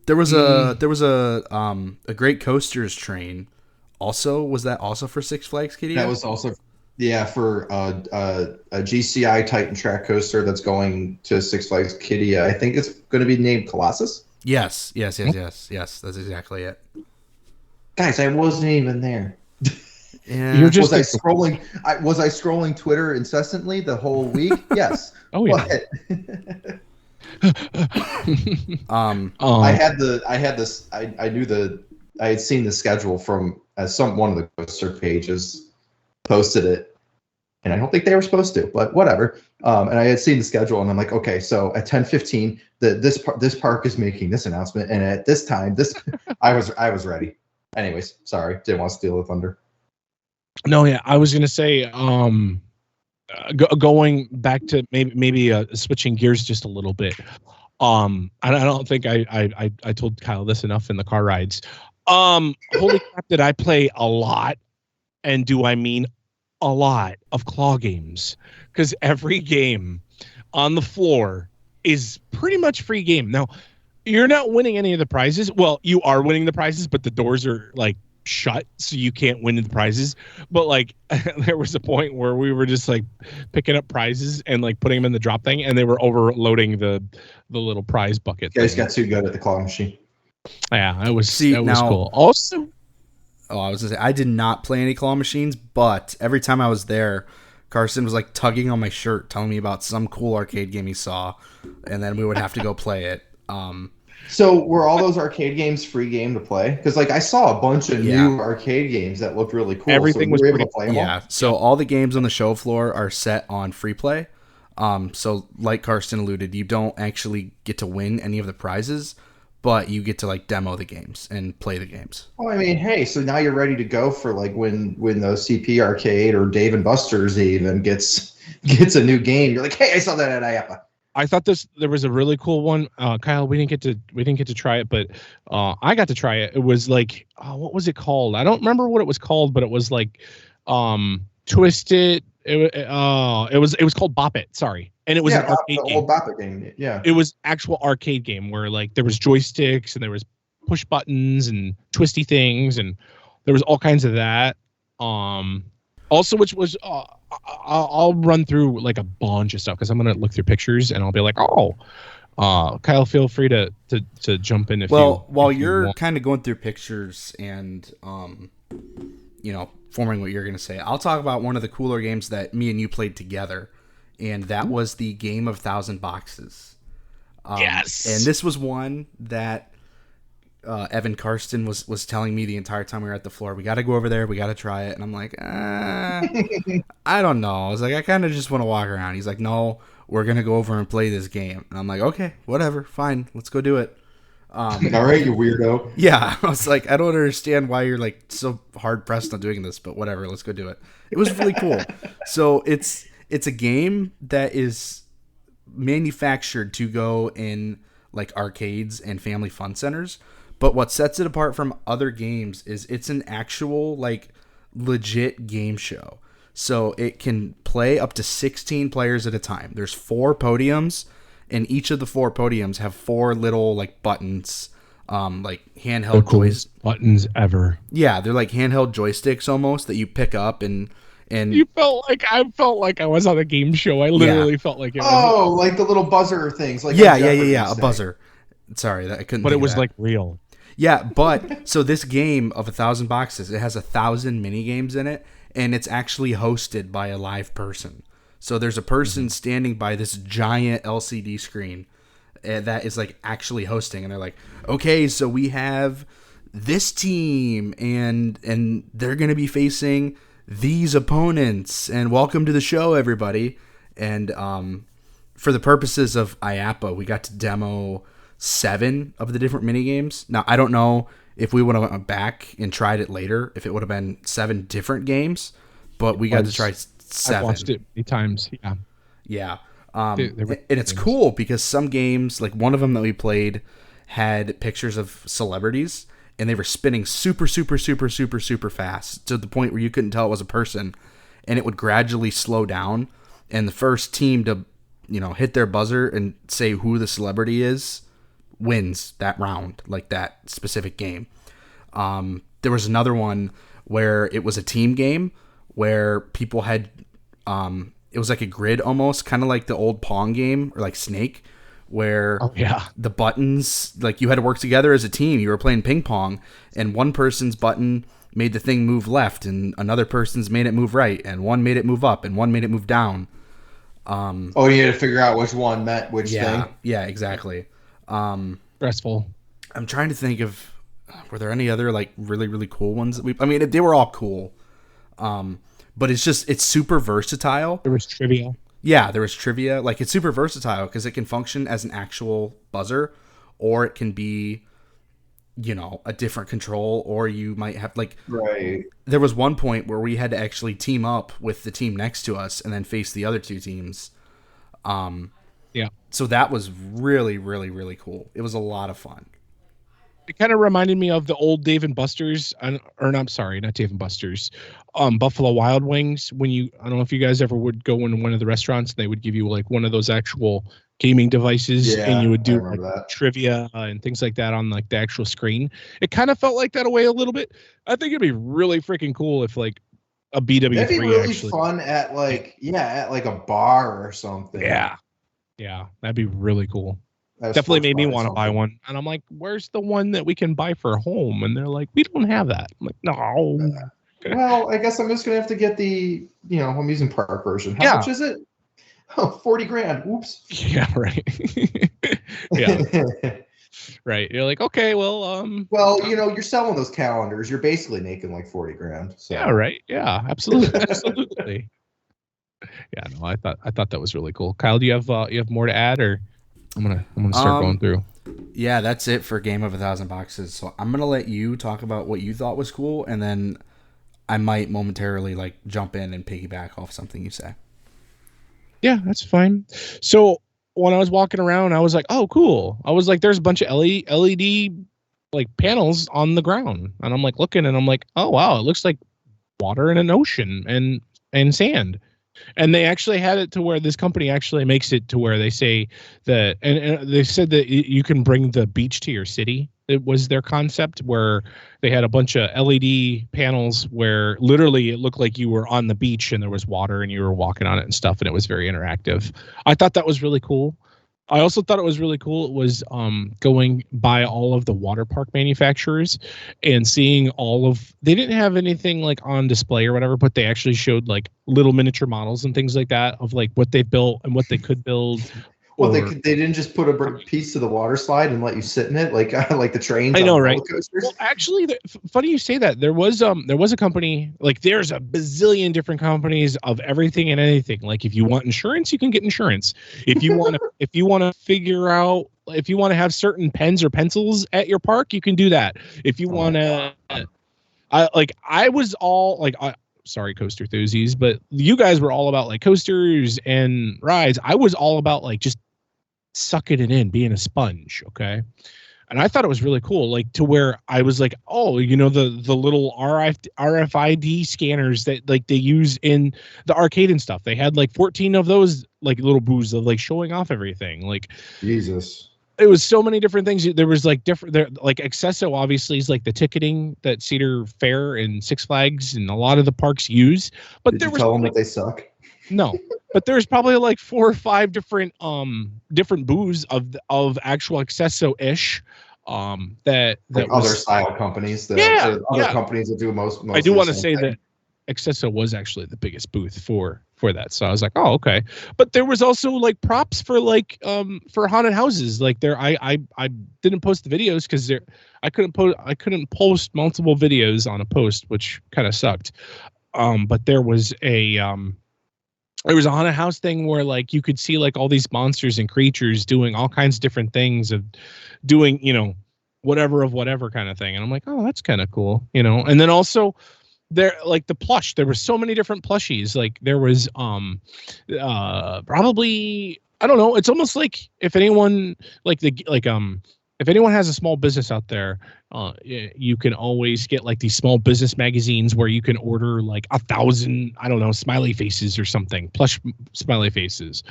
There was a Great Coasters train. Also, was that also for Six Flags Kids? That was also for a GCI Titan track coaster that's going to Six Flags Kids. I think it's going to be named Colossus. Yes. That's exactly it. Guys, I wasn't even there. Yeah. Was I scrolling Twitter incessantly the whole week? Yes. Oh yeah. I had seen the schedule from one of the coaster pages posted it, and I don't think they were supposed to, but whatever. And I had seen the schedule, and I'm like, okay, so at 10:15, this park is making this announcement, and at this time, I was ready. Anyways, sorry, didn't want to steal the thunder. No, yeah, I was gonna say, going back to maybe switching gears just a little bit. I don't think I told Kyle this enough in the car rides. Holy crap, did I play a lot, and do I mean a lot of claw games? Because every game on the floor is pretty much free game. Now, you're not winning any of the prizes. Well, you are winning the prizes, but the doors are like shut, so you can't win the prizes. But like there was a point where we were just like picking up prizes and like putting them in the drop thing, and they were overloading the little prize bucket. You guys got too good at the claw machine. Yeah, that was cool. Also, I was gonna say I did not play any claw machines, but every time I was there, Carsten was like tugging on my shirt, telling me about some cool arcade game he saw, and then we would have to go play it. So were all those arcade games free game to play? Because like I saw a bunch of new arcade games that looked really cool. Everything so was were able free. to play them all? Yeah. So all the games on the show floor are set on free play. So like Carsten alluded, you don't actually get to win any of the prizes, but you get to like demo the games and play the games. Well, I mean, hey, so now you're ready to go for like when the CP Arcade or Dave and Buster's even gets a new game. You're like, hey, I saw that at IAAPA. I thought there was a really cool one. Kyle, we didn't get to try it, but I got to try it. It was like, what was it called? I don't remember what it was called, but it was like Twisted. It was called Bop It. Sorry, and it was an arcade game. Old Bop It game. Yeah, it was actual arcade game where like there was joysticks and there was push buttons and twisty things and there was all kinds of that. Also, which was I'll run through like a bunch of stuff because I'm gonna look through pictures and I'll be like, Kyle, feel free to jump in if while you you're want. kind of going through pictures and forming what you're gonna say, I'll talk about one of the cooler games that me and you played together, and that was the Game of 1,000 Boxes. Yes, and this was one that Evan Carsten was telling me the entire time we were at the floor, we got to go over there, we got to try it. And I'm like, I don't know. I was like, I kind of just want to walk around. He's like, no, we're going to go over and play this game. And I'm like, okay, whatever, fine, let's go do it. All right, you weirdo. Yeah, I was like, I don't understand why you're like so hard pressed on doing this, but whatever, let's go do it. It was really cool. So it's a game that is manufactured to go in like arcades and family fun centers. But what sets it apart from other games is it's an actual, like, legit game show. So it can play up to 16 players at a time. There's 4 podiums, and each of the 4 podiums have 4 little, like, buttons, like handheld coolest buttons ever. Yeah, they're like handheld joysticks almost that you pick up and I felt like I was on a game show. I literally felt like it was. Oh, like the little buzzer things. Like yeah, a buzzer. Sorry, that I couldn't. But it was that. Like real. Yeah, but so this game of 1,000 boxes, it has 1,000 mini games in it, and it's actually hosted by a live person. So there's a person standing by this giant LCD screen that is like actually hosting, and they're like, okay, so we have this team, and they're gonna be facing these opponents, and welcome to the show, everybody. And for the purposes of IAAPA, we got to demo 7 of the different mini games. Now, I don't know if we would have went back and tried it later, if it would have been 7 different games, but we got to try 7. I've watched it many times. Yeah. Yeah. And it's cool because some games, like one of them that we played, had pictures of celebrities, and they were spinning super, super, super, super, super fast to the point where you couldn't tell it was a person, and it would gradually slow down. And the first team to, hit their buzzer and say who the celebrity is wins that round, like that specific game. There was another one where it was a team game where people had, it was like a grid almost, kind of like the old Pong game or like Snake, where the buttons, like you had to work together as a team. You were playing ping pong, and one person's button made the thing move left, and another person's made it move right, and one made it move up, and one made it move down. You had to figure out which one meant which thing? Yeah, exactly. Stressful. I'm trying to think of, were there any other like really, really cool ones that they were all cool. But it's super versatile. There was trivia. Yeah, there was trivia. Like, it's super versatile because it can function as an actual buzzer, or it can be, a different control, or you might have like. Right. There was one point where we had to actually team up with the team next to us and then face the other 2 teams. Yeah. So that was really, really, really cool. It was a lot of fun. It kind of reminded me of the old Dave and Buster's, I'm sorry, not Dave and Buster's, Buffalo Wild Wings. I don't know if you guys ever would go in one of the restaurants and they would give you like one of those actual gaming devices, and you would do like trivia and things like that on like the actual screen. It kind of felt like that away a little bit. I think it'd be really freaking cool if like a BW3 that'd be really actually fun at like a bar or something. Yeah, that'd be really cool. Definitely made me want to buy one. And I'm like, where's the one that we can buy for home? And they're like, we don't have that. I'm like, no. Well, I guess I'm just going to have to get the, amusement park version. How much is it? Oh, $40,000. Oops. Yeah, right. Yeah. Right. You're like, okay, well, Well, you're selling those calendars. You're basically making like 40 grand. So. yeah, right. Yeah, absolutely. Absolutely. Yeah, no, I thought that was really cool. Kyle, do you have more to add, or I'm gonna start going through? Yeah, that's it for Game of 1,000 Boxes. So I'm gonna let you talk about what you thought was cool, and then I might momentarily like jump in and piggyback off something you say. Yeah, that's fine. So when I was walking around, I was like, oh, cool. I was like, there's a bunch of LED like panels on the ground, and I'm like looking, and I'm like, oh wow, it looks like water in an ocean and sand. And they actually had it to where this company actually makes it to where they say that, and they said that you can bring the beach to your city. It was their concept, where they had a bunch of LED panels where literally it looked like you were on the beach and there was water and you were walking on it and stuff, and it was very interactive. I thought that was really cool. I also thought it was really cool. It was going by all of the water park manufacturers and seeing they didn't have anything like on display or whatever, but they actually showed like little miniature models and things like that of like what they built and what they could build. Well, they didn't just put a piece of the water slide and let you sit in it like the trains. I know, right? Coasters. Well, actually, funny you say that. There was a company, like there's a bazillion different companies of everything and anything. Like if you want insurance, you can get insurance. If you want to figure out if you want to have certain pens or pencils at your park, you can do that. If you want to, I was all like. Sorry, coaster enthusiasts, but you guys were all about like coasters and rides. I was all about like just sucking it in, being a sponge. Okay. And I thought it was really cool, like to where I was like, oh, the little RFID scanners that like they use in the arcade and stuff. They had like 14 of those like little booths of like showing off everything. Like Jesus. It was so many different things. There was like different there, like Accesso obviously is like the ticketing that Cedar Fair and Six Flags and a lot of the parks use. But Did there you was tell them that they suck? No, but there's probably like 4 or 5 different booths of actual Accesso-ish that like was, other style companies companies that do most I do want to say thing. that Accesso was actually the biggest booth for that. So I was like, oh, okay. But there was also like props for like for haunted houses. Like there I didn't post the videos because I couldn't post multiple videos on a post, which kind of sucked. But there was a haunted house thing where like you could see like all these monsters and creatures doing all kinds of different things of doing, whatever kind of thing. And I'm like, oh, that's kind of cool, And then also there, like the plush, there were so many different plushies. Like there was probably, I don't know. It's almost like if anyone if anyone has a small business out there, you can always get like these small business magazines where you can order like 1,000, I don't know, smiley faces or something, plush smiley faces.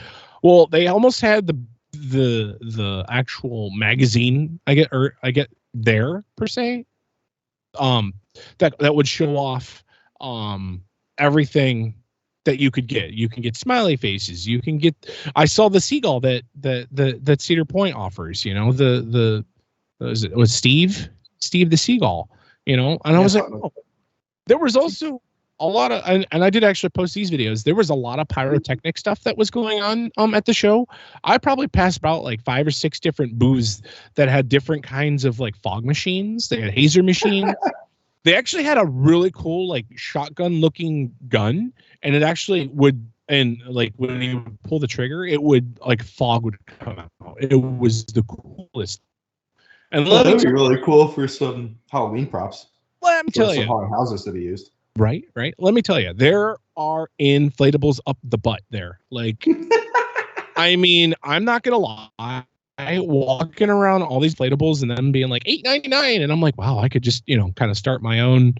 Well, they almost had the actual magazine I get there per se, that would show off everything that you could get. You can get smiley faces. You can get. I saw the seagull that Cedar Point offers. Was Steve the seagull? And I was like, oh. There was also a lot of, and I did actually post these videos. There was a lot of pyrotechnic stuff that was going on at the show. I probably passed about like 5 or 6 different booths that had different kinds of like fog machines. They had hazer machines. They actually had a really cool like shotgun looking gun, and it actually would, and like when you would pull the trigger, it would like fog would come out. It was the coolest. And that would be really cool for some Halloween props. Let me tell you, haunted houses to be used. Right. Let me tell you, there are inflatables up the butt there. Like, I mean, I'm not gonna lie. Walking around all these inflatables and them being like $8.99, and I'm like, wow, I could just kind of start my own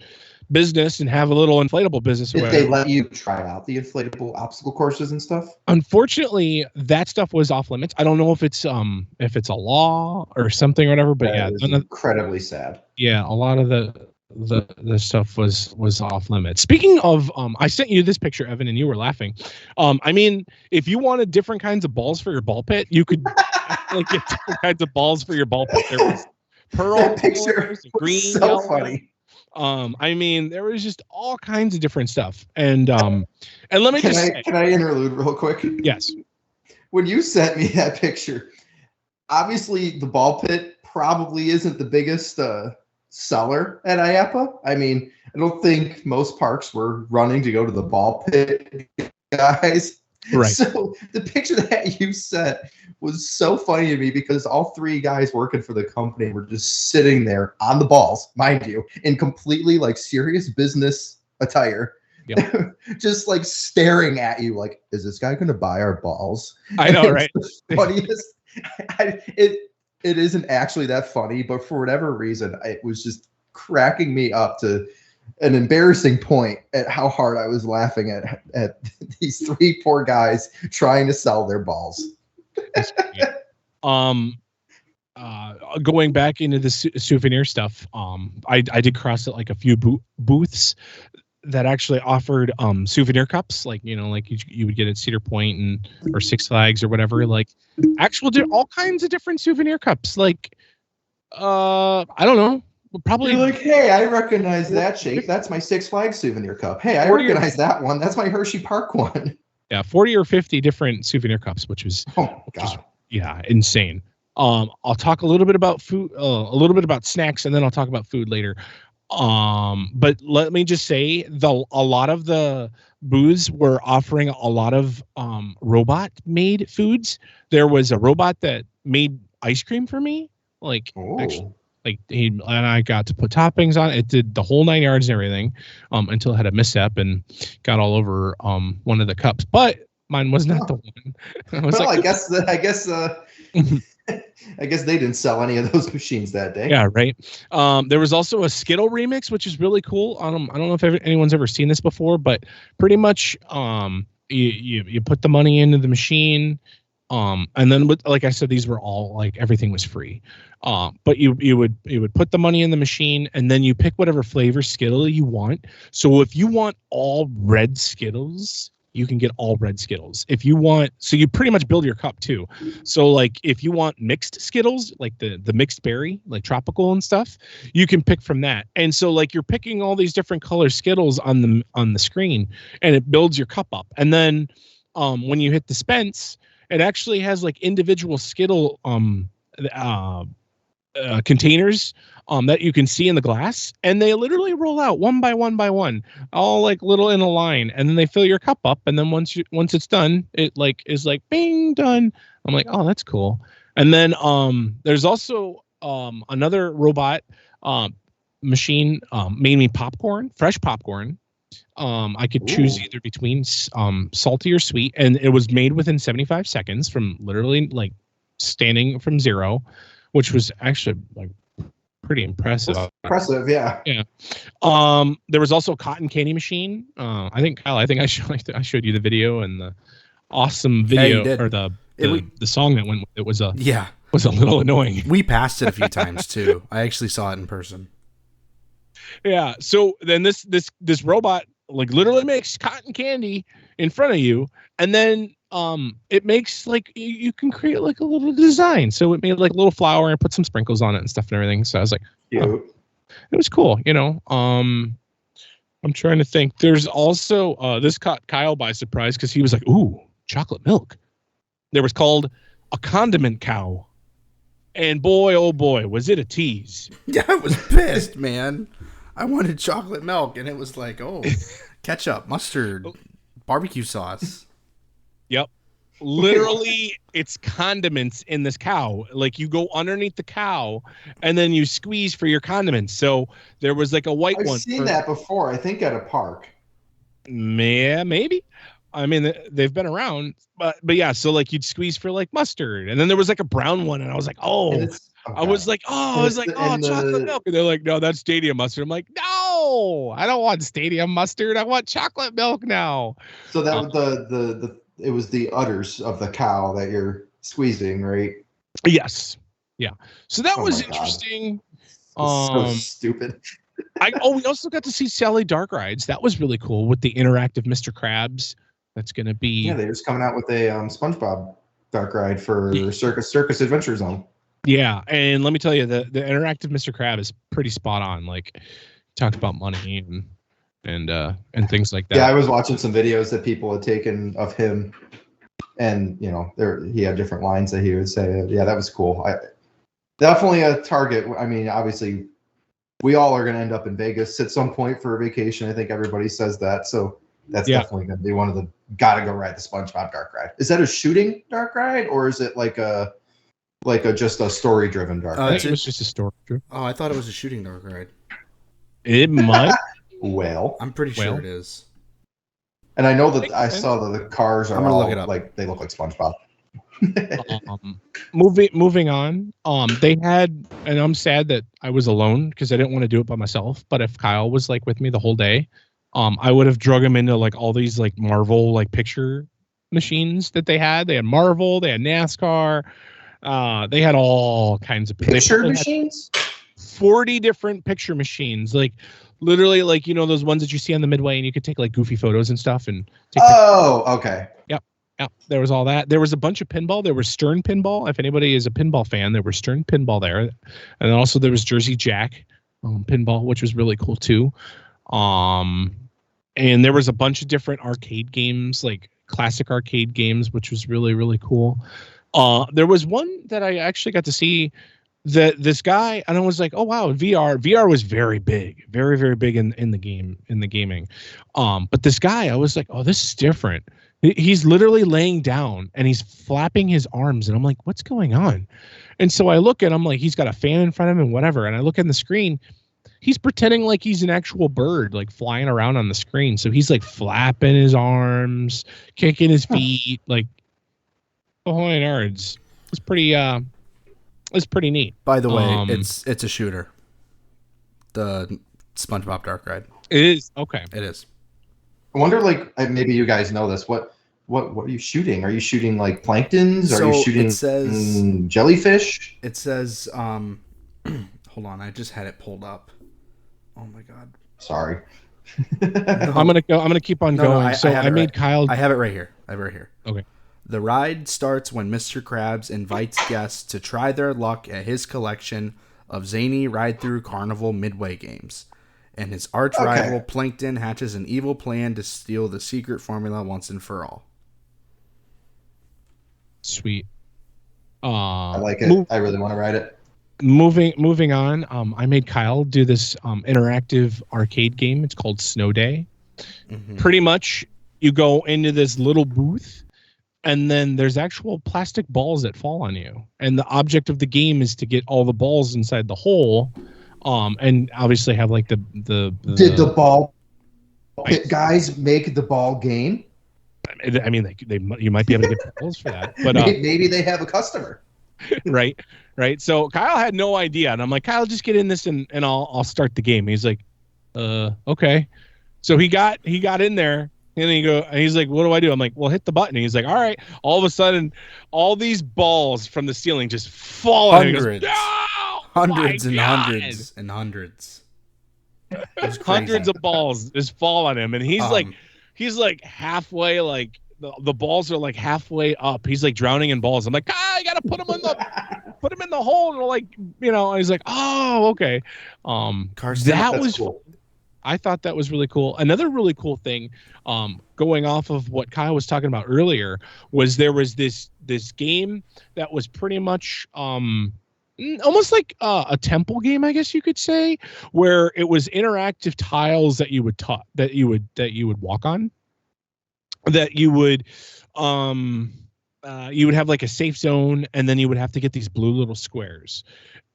business and have a little inflatable business. Did they let you try out the inflatable obstacle courses and stuff? Unfortunately, that stuff was off limits. I don't know if it's a law or something or whatever, but that is incredibly sad. Yeah, a lot of the stuff was off limits. Speaking of, I sent you this picture, Evan, and you were laughing. I mean, if you wanted different kinds of balls for your ball pit, you could like get different kinds of balls for your ball pit. There was pearl picture, green, so yellow. Funny. I mean, there was just all kinds of different stuff. And let me can I interlude real quick? Yes. When you sent me that picture, obviously the ball pit probably isn't the biggest seller at IAAPA. I mean, I don't think most parks were running to go to the ball pit, guys. Right. So the picture that you sent was so funny to me because all three guys working for the company were just sitting there on the balls, mind you, in completely like serious business attire. Yep. Just like staring at you like, is this guy going to buy our balls? I know, right? The funniest. It isn't actually that funny, but for whatever reason, it was just cracking me up to an embarrassing point at how hard I was laughing at these three poor guys trying to sell their balls. Going back into the souvenir stuff, I did cross at like a few booths that actually offered souvenir cups, like like you would get at Cedar Point and or Six Flags or whatever, like all kinds of different souvenir cups, like I don't know, probably. You're like, hey, I recognize that shape. That's my Six Flags souvenir cup. Hey, I recognize that one. That's my Hershey Park one. Yeah, 40 or 50 different souvenir cups, which was insane. I'll talk a little bit about food, a little bit about snacks, and then I'll talk about food later. But let me just say a lot of the booths were offering a lot of robot made foods. There was a robot that made ice cream for me, actually, and I got to put toppings on it. It did the whole 9 yards and everything, until it had a misstep and got all over one of the cups. But mine was not the one. I guess they didn't sell any of those machines that day. Yeah, right. There was also a Skittle remix, which is really cool. I don't know if anyone's ever seen this before, but pretty much you put the money into the machine, and then like I said, these were all like everything was free. But you would put the money in the machine, and then you pick whatever flavor Skittle you want. So if you want all red Skittles, you can get all red Skittles. If you want, so you pretty much build your cup too. So like if you want mixed Skittles, like the mixed berry, like tropical and stuff, you can pick from that. And so like you're picking all these different color Skittles on the screen, and it builds your cup up. And then when you hit dispense, it actually has like individual Skittle containers that you can see in the glass, and they literally roll out one by one, all like little in a line, and then they fill your cup up, and then once it's done, it like is like bing, done. I'm like, oh, that's cool. And then there's also another robot machine made me popcorn, fresh popcorn. I could choose either between salty or sweet, and it was made within 75 seconds from literally like standing from zero, which was actually like pretty impressive. Impressive, yeah. Yeah. There was also a cotton candy machine. I think I showed you the video, and the awesome video or the song that went with it was a little annoying. We passed it a few times too. I actually saw it in person. Yeah. So then this robot like literally makes cotton candy in front of you, and then it makes like you can create like a little design. So it made like a little flower and put some sprinkles on it and stuff and everything. So I was like, oh, it was cool, I'm trying to think. There's also this caught Kyle by surprise because he was like, ooh, chocolate milk. There was called a condiment cow, and boy, oh boy, was it a tease. Yeah, I was pissed, man. I wanted chocolate milk, and it was like, oh, ketchup, mustard, barbecue sauce. Yep. Literally, it's condiments in this cow. Like you go underneath the cow and then you squeeze for your condiments. So there was like a white one. I've seen that before, I think at a park. Yeah, maybe. I mean, they've been around, but yeah. So like you'd squeeze for like mustard, and then there was like a brown one, and I was like, chocolate milk, and they're like, no, that's stadium mustard. I'm like, no, I don't want stadium mustard. I want chocolate milk now. So that was it was the udders of the cow that you're squeezing, right? Yes. Yeah. So that was interesting. So stupid. We also got to see Sally Dark Rides. That was really cool with the interactive Mr. Krabs. That's going to be. Yeah, they're just coming out with a SpongeBob Dark Ride for Circus Adventure Zone. Yeah, and let me tell you, the interactive Mr. Crab is pretty spot on. Like, talked about money and things like that. Yeah, I was watching some videos that people had taken of him, and he had different lines that he would say. Yeah, that was cool. Definitely a target. I mean, obviously, we all are going to end up in Vegas at some point for a vacation. I think everybody says that. So that's definitely going to be one of the gotta go ride the SpongeBob dark ride. Is that a shooting dark ride, or is it like a just a story driven dark ride? I think it was just a story. Oh, I thought it was a shooting dark ride. It might. Well, I'm pretty sure it is. And I know that I saw that the cars are all look it up. like they look like SpongeBob. Moving on. They had, and I'm sad that I was alone because I didn't want to do it by myself. But if Kyle was like with me the whole day, I would have drug him into like all these like Marvel like picture machines that they had. They had Marvel, they had NASCAR, they had all kinds of picture machines. 40 different picture machines, like literally, like those ones that you see on the Midway, and you could take like goofy photos and stuff. And take okay. Yep, there was all that. There was a bunch of pinball. There was Stern pinball. If anybody is a pinball fan, there was Stern pinball there, and then also there was Jersey Jack pinball, which was really cool too. And there was a bunch of different arcade games, like classic arcade games, which was really, really cool. There was one that I actually got to see that this guy, and I was like, oh wow, VR was very big, very, very big in the gaming. But this guy, I was like, oh, this is different. He's literally laying down and he's flapping his arms, and I'm like, what's going on? And so I look at him, like he's got a fan in front of him and whatever, and I look at the screen. He's pretending like he's an actual bird, like flying around on the screen. So he's like flapping his arms, kicking his feet, like the whole yards. It's pretty neat. By the way, it's a shooter. The SpongeBob Dark Ride. It is okay. It is. I wonder, like, maybe you guys know this. What are you shooting? Are you shooting like planktons? Are you shooting jellyfish? It says, hold on, I just had it pulled up. Oh my god. Sorry. I'm gonna keep on going. I made Kyle. I have it right here. Okay. The ride starts when Mr. Krabs invites guests to try their luck at his collection of zany ride-through carnival Midway games. And his arch-rival Plankton hatches an evil plan to steal the secret formula once and for all. Sweet. I like it. I really want to ride it. Moving on. I made Kyle do this interactive arcade game. It's called Snow Day. Mm-hmm. Pretty much, you go into this little booth, and then there's actual plastic balls that fall on you. And the object of the game is to get all the balls inside the hole. And obviously have like the Did the ball pit guys make the ball game? I mean, you might be able to get balls for that, but maybe they have a customer. right. So Kyle had no idea, and I'm like, Kyle, just get in this, and I'll start the game. He's like, okay. So he got in there, and he's like, what do I do? I'm like, well, hit the button. And he's like, all right. All of a sudden, all these balls from the ceiling just fall. Hundreds. Hundreds and hundreds and hundreds. Hundreds of balls just fall on him, and he's like halfway, like the balls are like halfway up. He's like drowning in balls. I'm like, I gotta put him in the hole, and like And he's like, oh, okay. Carsten, that was cool. I thought that was really cool. Another really cool thing, going off of what Kyle was talking about earlier, was there was this game that was pretty much almost like a temple game, I guess you could say, where it was interactive tiles that you would walk on, that you would have like a safe zone, and then you would have to get these blue little squares,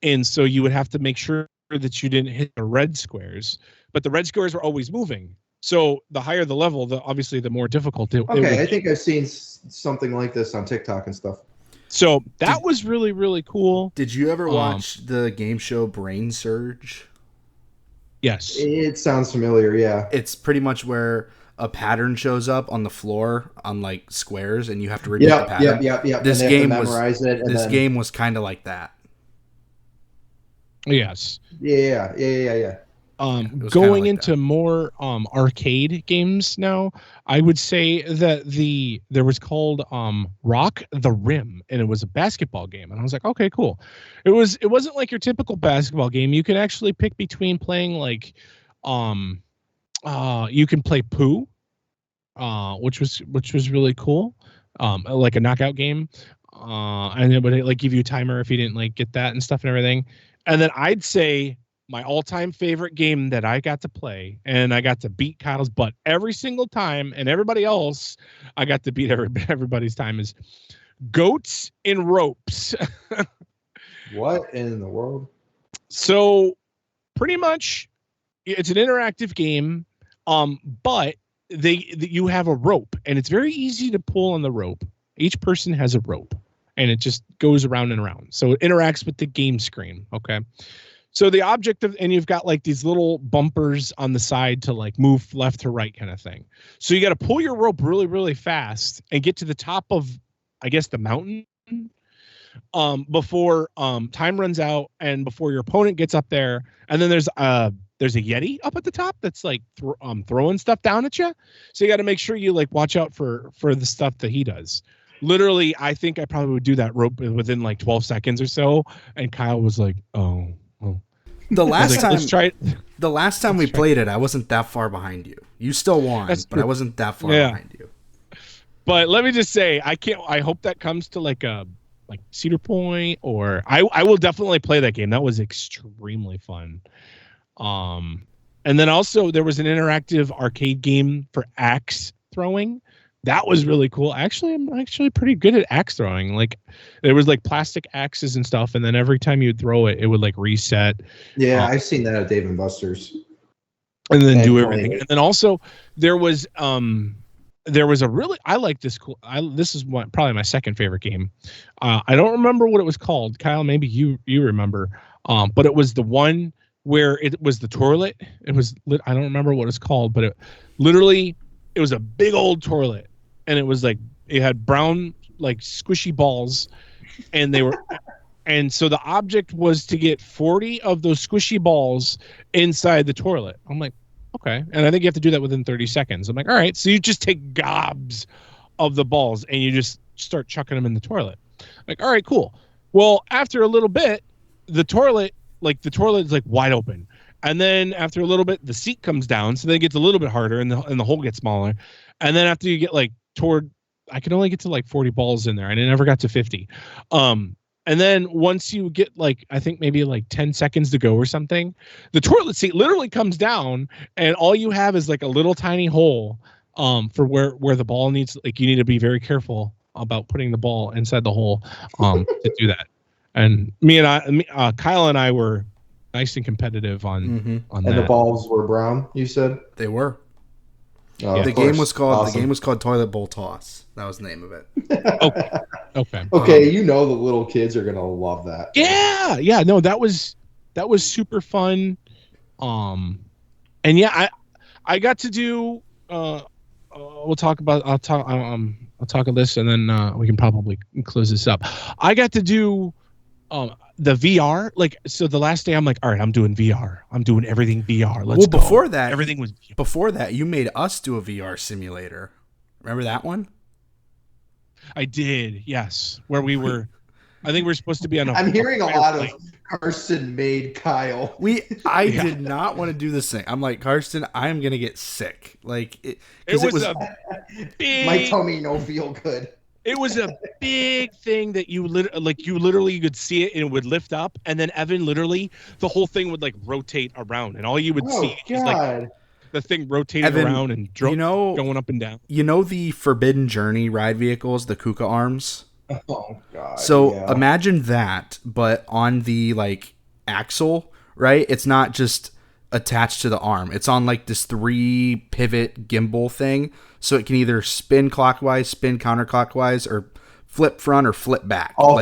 and so you would have to make sure that you didn't hit the red squares, but the red squares were always moving. So the higher the level, obviously the more difficult it would I think I've seen something like this on TikTok and stuff. So that was really, really cool. Did you ever watch the game show Brain Surge? Yes. It sounds familiar, yeah. It's pretty much where a pattern shows up on the floor on like squares, and you have to repeat the pattern. Yeah. This game was kind of like that. Yes. Yeah. Going like into more arcade games now, I would say that there was called Rock the Rim, and it was a basketball game, and I was like, okay, cool. It wasn't like your typical basketball game. You can actually pick between playing like you can play Pooh, which was really cool, like a knockout game. and it would like give you a timer if you didn't like get that and stuff and everything. And then I'd say my all-time favorite game that I got to play, and I got to beat Kyle's butt every single time, and everybody else I got to beat everybody's time, is Goats in Ropes. What in the world? So pretty much it's an interactive game, but you have a rope, and it's very easy to pull on the rope. Each person has a rope, and it just goes around and around. So it interacts with the game screen. Okay. So the object and you've got like these little bumpers on the side to like move left to right kind of thing. So you got to pull your rope really, really fast and get to the top of, I guess, the mountain before time runs out and before your opponent gets up there. And then there's a Yeti up at the top that's like throwing stuff down at you. So you got to make sure you like watch out for the stuff that he does. Literally, I think I probably would do that rope within like 12 seconds or so. And Kyle was like, oh. The last time, let's try it. The last time we played it, I wasn't that far behind you. You still won, but I wasn't that far behind you. But let me just say, I hope that comes to like Cedar Point, or I will definitely play that game. That was extremely fun. And then also there was an interactive arcade game for axe throwing. That was really cool. Actually, I'm actually pretty good at axe throwing. Like there was like plastic axes and stuff, and then every time you'd throw it, it would like reset. Yeah, I've seen that at Dave & Buster's. And then do everything. And then also there was a really, I like this cool. This is probably my second favorite game. I don't remember what it was called. Kyle, maybe you remember. But it was the one where it was the toilet. It was I don't remember what it's called, but it was a big old toilet, and it was like it had brown like squishy balls, and so the object was to get 40 of those squishy balls inside the toilet. I'm like, okay. And I think you have to do that within 30 seconds. I'm like, all right. So you just take gobs of the balls and you just start chucking them in the toilet. Like, all right, cool. Well, after a little bit, the toilet is like wide open. And then after a little bit, the seat comes down. So then it gets a little bit harder and the hole gets smaller. And then after you get like I could only get to like 40 balls in there, and I never got to 50. And then once you get like, I think maybe like 10 seconds to go or something, the toilet seat literally comes down, and all you have is like a little tiny hole for where the ball needs. Like you need to be very careful about putting the ball inside the hole to do that. And Kyle and I were nice and competitive on that. And the balls were brown, you said? They were. Yeah, the game was called Toilet Bowl Toss. That was the name of it. Okay. Okay, the little kids are gonna love that. Yeah. No, that was super fun. And yeah, I got to do. I'll talk of this, and then we can probably close this up. I got to do the VR. Like, so the last day I'm like, all right, I'm doing VR. I'm doing everything VR. Let's go. Before that, everything was VR. Before that, you made us do a VR simulator. Remember that one? I did, yes. Where we were, I think we were supposed to be on a. I'm hearing a lot of Carsten made Kyle. I did not want to do this thing. I'm like, Carsten, I'm gonna get sick. Like it was a big, my tummy no feel good. It was a big thing that you literally could see it and it would lift up, and then Evan literally the whole thing would like rotate around, and all you would see is like the thing rotating around and going up and down. You know the Forbidden Journey ride vehicles, the Kuka arms? Oh god. So imagine that, but on the like axle, right? It's not just attached to the arm. It's on like this 3 pivot gimbal thing. So it can either spin clockwise, spin counterclockwise, or flip front or flip back. All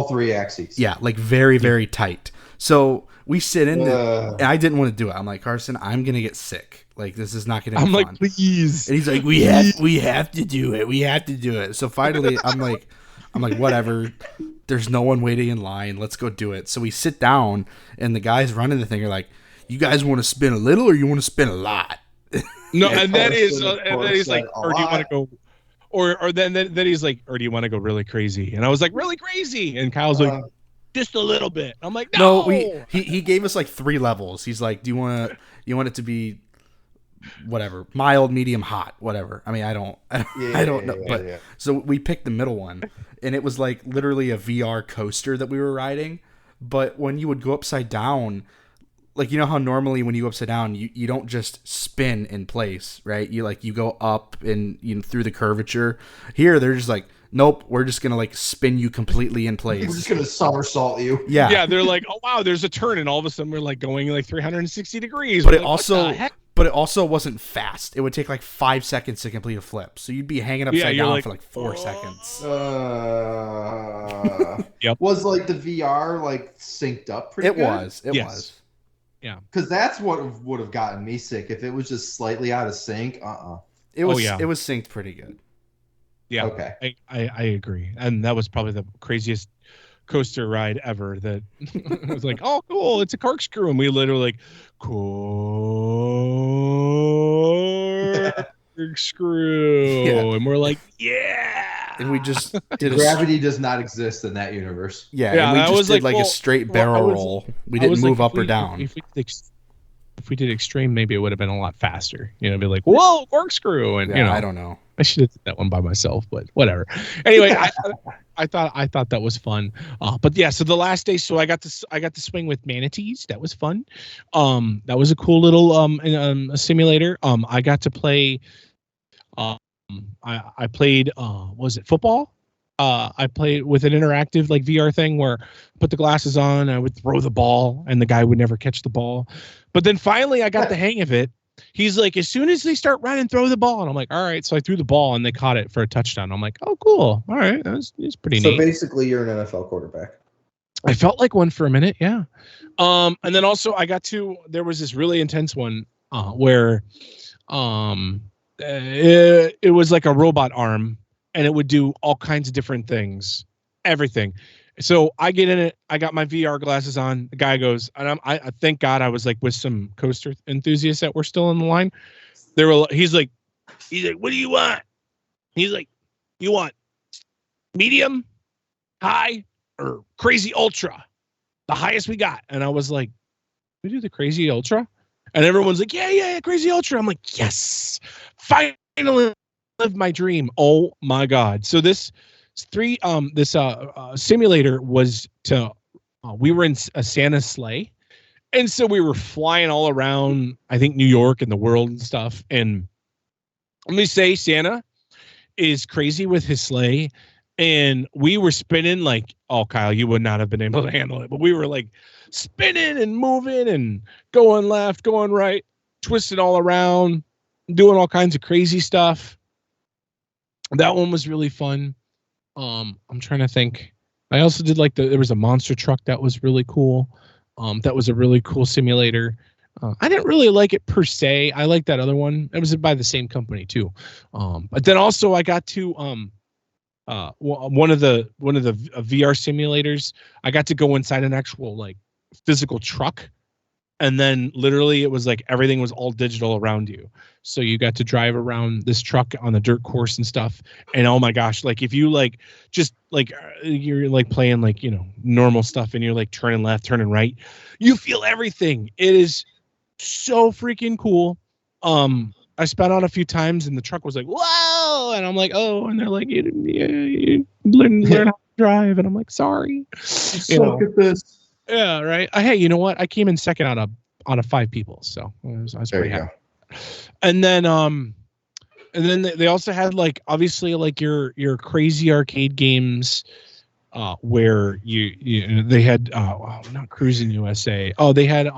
three axes. Yeah, like very, very tight. So we sit in there, and I didn't want to do it. I'm like, Carsten, I'm gonna get sick. Like this is not gonna be fun. I'm like, please. And he's like, we have to do it. We have to do it. So finally, I'm like, whatever. There's no one waiting in line. Let's go do it. So we sit down, and the guys running the thing are like, you guys want to spin a little or you want to spin a lot? No, and then he's like, or do you want to go, or then he's like, or do you want to go really crazy? And I was like, really crazy, and Kyle's like, just a little bit. I'm like, no. He gave us like 3 levels. He's like, do you want it to be whatever, mild, medium, hot, whatever. I mean, I don't know. But so we picked the middle one, and it was like literally a VR coaster that we were riding. But when you would go upside down, like, you know how normally when you go upside down, you don't just spin in place, right? You go up and through the curvature. Here, they're just like, nope, we're just gonna like spin you completely in place. We're just gonna somersault you. Yeah. They're like, oh wow, there's a turn, and all of a sudden we're like going like 360 degrees. But it also wasn't fast. It would take like 5 seconds to complete a flip. So you'd be hanging upside down for like 4 seconds. Yep. Was like the VR like synced up pretty good? It was. Yeah. Because that's what would have gotten me sick if it was just slightly out of sync. It was synced pretty good. Yeah. Okay. I agree. And that was probably the craziest coaster ride ever. That it was like, oh cool, it's a corkscrew, and we literally like corkscrew, and we're like, yeah. And we just did gravity does not exist in that universe. Yeah, and we just did like a straight barrel roll. We didn't move up or down. If we did extreme, maybe it would have been a lot faster. Be like, whoa, corkscrew, and I don't know. I should have did that one by myself, but whatever. Anyway, I thought that was fun. But yeah, so the last day, so I got to swing with manatees. That was fun. That was a cool little a simulator. I got to play. I played was it football? I played with an interactive like VR thing where I put the glasses on, I would throw the ball and the guy would never catch the ball. But then finally I got the hang of it. He's like, as soon as they start running, throw the ball. And I'm like, all right. So I threw the ball and they caught it for a touchdown. I'm like, oh, cool. All right. It's pretty neat. So basically you're an NFL quarterback. I felt like one for a minute. Yeah. And then also there was this really intense one where it was like a robot arm and it would do all kinds of different things, everything. So I get in it. I got my VR glasses on. The guy goes, and I thank God I was like with some coaster enthusiasts that were still in the line. He's like, what do you want? He's like, you want medium, high, or crazy ultra? The highest we got. And I was like, we do the crazy ultra? And everyone's like, yeah, crazy ultra. I'm like, yes, finally lived my dream. Oh my God. So this simulator was we were in a Santa sleigh. And so we were flying all around, I think, New York and the world and stuff. And let me say, Santa is crazy with his sleigh. And we were spinning like, oh, Kyle, you would not have been able to handle it. But we were like spinning and moving and going left, going right, twisting all around, doing all kinds of crazy stuff. That one was really fun. I'm trying to think. I also did there was a monster truck that was really cool. That was a really cool simulator. I didn't really like it per se. I liked that other one. It was by the same company too. But then also I got to one of the VR simulators. I got to go inside an actual like physical truck. And then literally it was like everything was all digital around you. So you got to drive around this truck on the dirt course and stuff. And oh my gosh, like if you like just like you're like playing like, normal stuff and you're like turning left, turning right, you feel everything. It is so freaking cool. I spun out a few times and the truck was like, whoa. And I'm like, oh, and they're like, you learn how to drive. And I'm like, sorry. Look at this. Yeah, right. Hey, you know what? I came in second out of 5 people, so I was pretty happy. And then they also had like obviously like your crazy arcade games, where they had not Cruising USA. Oh, they had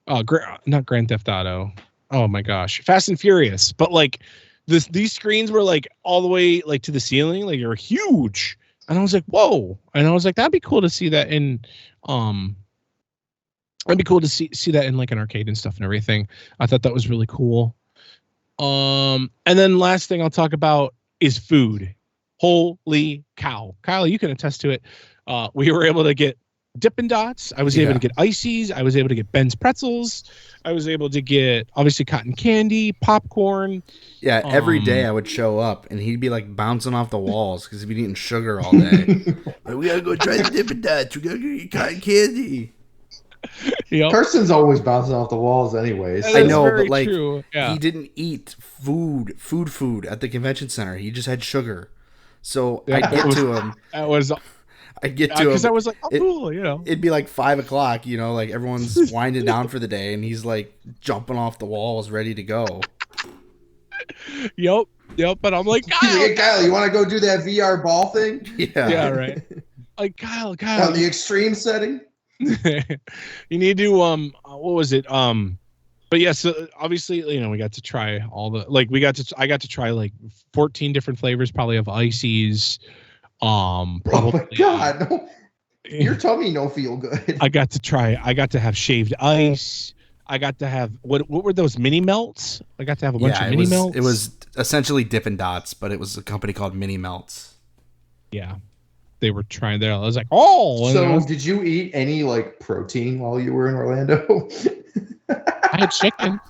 not Grand Theft Auto. Oh my gosh, Fast and Furious. But like these screens were like all the way like to the ceiling, like they're huge. And I was like, whoa. And I was like, that'd be cool to see that in it'd be cool to see that in like an arcade and stuff and everything. I thought that was really cool. And then last thing I'll talk about is food. Holy cow. Kyle, you can attest to it. We were able to get Dippin' Dots. I was able to get ices. I was able to get Ben's pretzels. I was able to get obviously cotton candy, popcorn. Yeah, every day I would show up and he'd be like bouncing off the walls because he'd be eating sugar all day. Like, we gotta go try the Dippin' Dots. We gotta get cotton candy. Carsten's always bouncing off the walls anyways. I know, but like Yeah. he didn't eat food at the convention center. He just had sugar. So I get to him. I get to him because I was like, cool, It'd be like 5 o'clock, like everyone's winding down for the day, and he's like jumping off the walls, ready to go. Yep. But I'm like, Kyle, you want to go do that VR ball thing? Yeah, right. Like Kyle, on the extreme setting. You need to what was it? But yeah, so obviously, we got to try all the I got to try like 14 different flavors, probably of ices. Probably, oh my god, no. Your tummy no feel good. I got to have shaved ice. I got to have what were those mini melts? I got to have a bunch of mini melts. It was essentially Dippin' Dots, but it was a company called Mini Melts. Yeah. They were trying there. I was like, oh. So did you eat any like protein while you were in Orlando? I had chicken.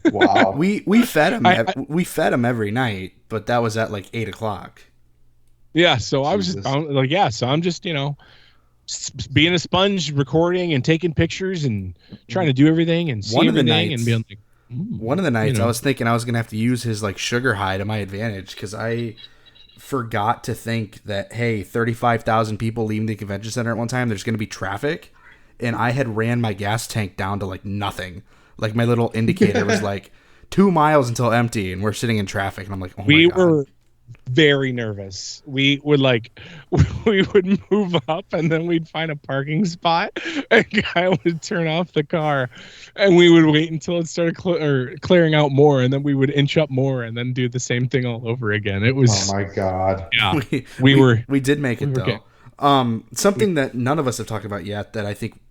Wow. We fed him. We fed him every night, but that was at like 8 o'clock. Yeah. So I was just so I'm just, being a sponge, recording and taking pictures and trying to do everything and see everything and being like, one of the nights I was thinking I was going to have to use his like sugar high to my advantage because I forgot to think that, hey, 35,000 people leaving the convention center at one time, there's going to be traffic. And I had ran my gas tank down to like nothing. Like my little indicator was like 2 miles until empty, and we're sitting in traffic. And I'm like, oh my God. We were very nervous. We would move up and then we'd find a parking spot. A guy would turn off the car and we would wait until it started clearing out more, and then we would inch up more and then do the same thing all over again. It was, oh my God. Yeah. We did make it though. Something that none of us have talked about yet that I think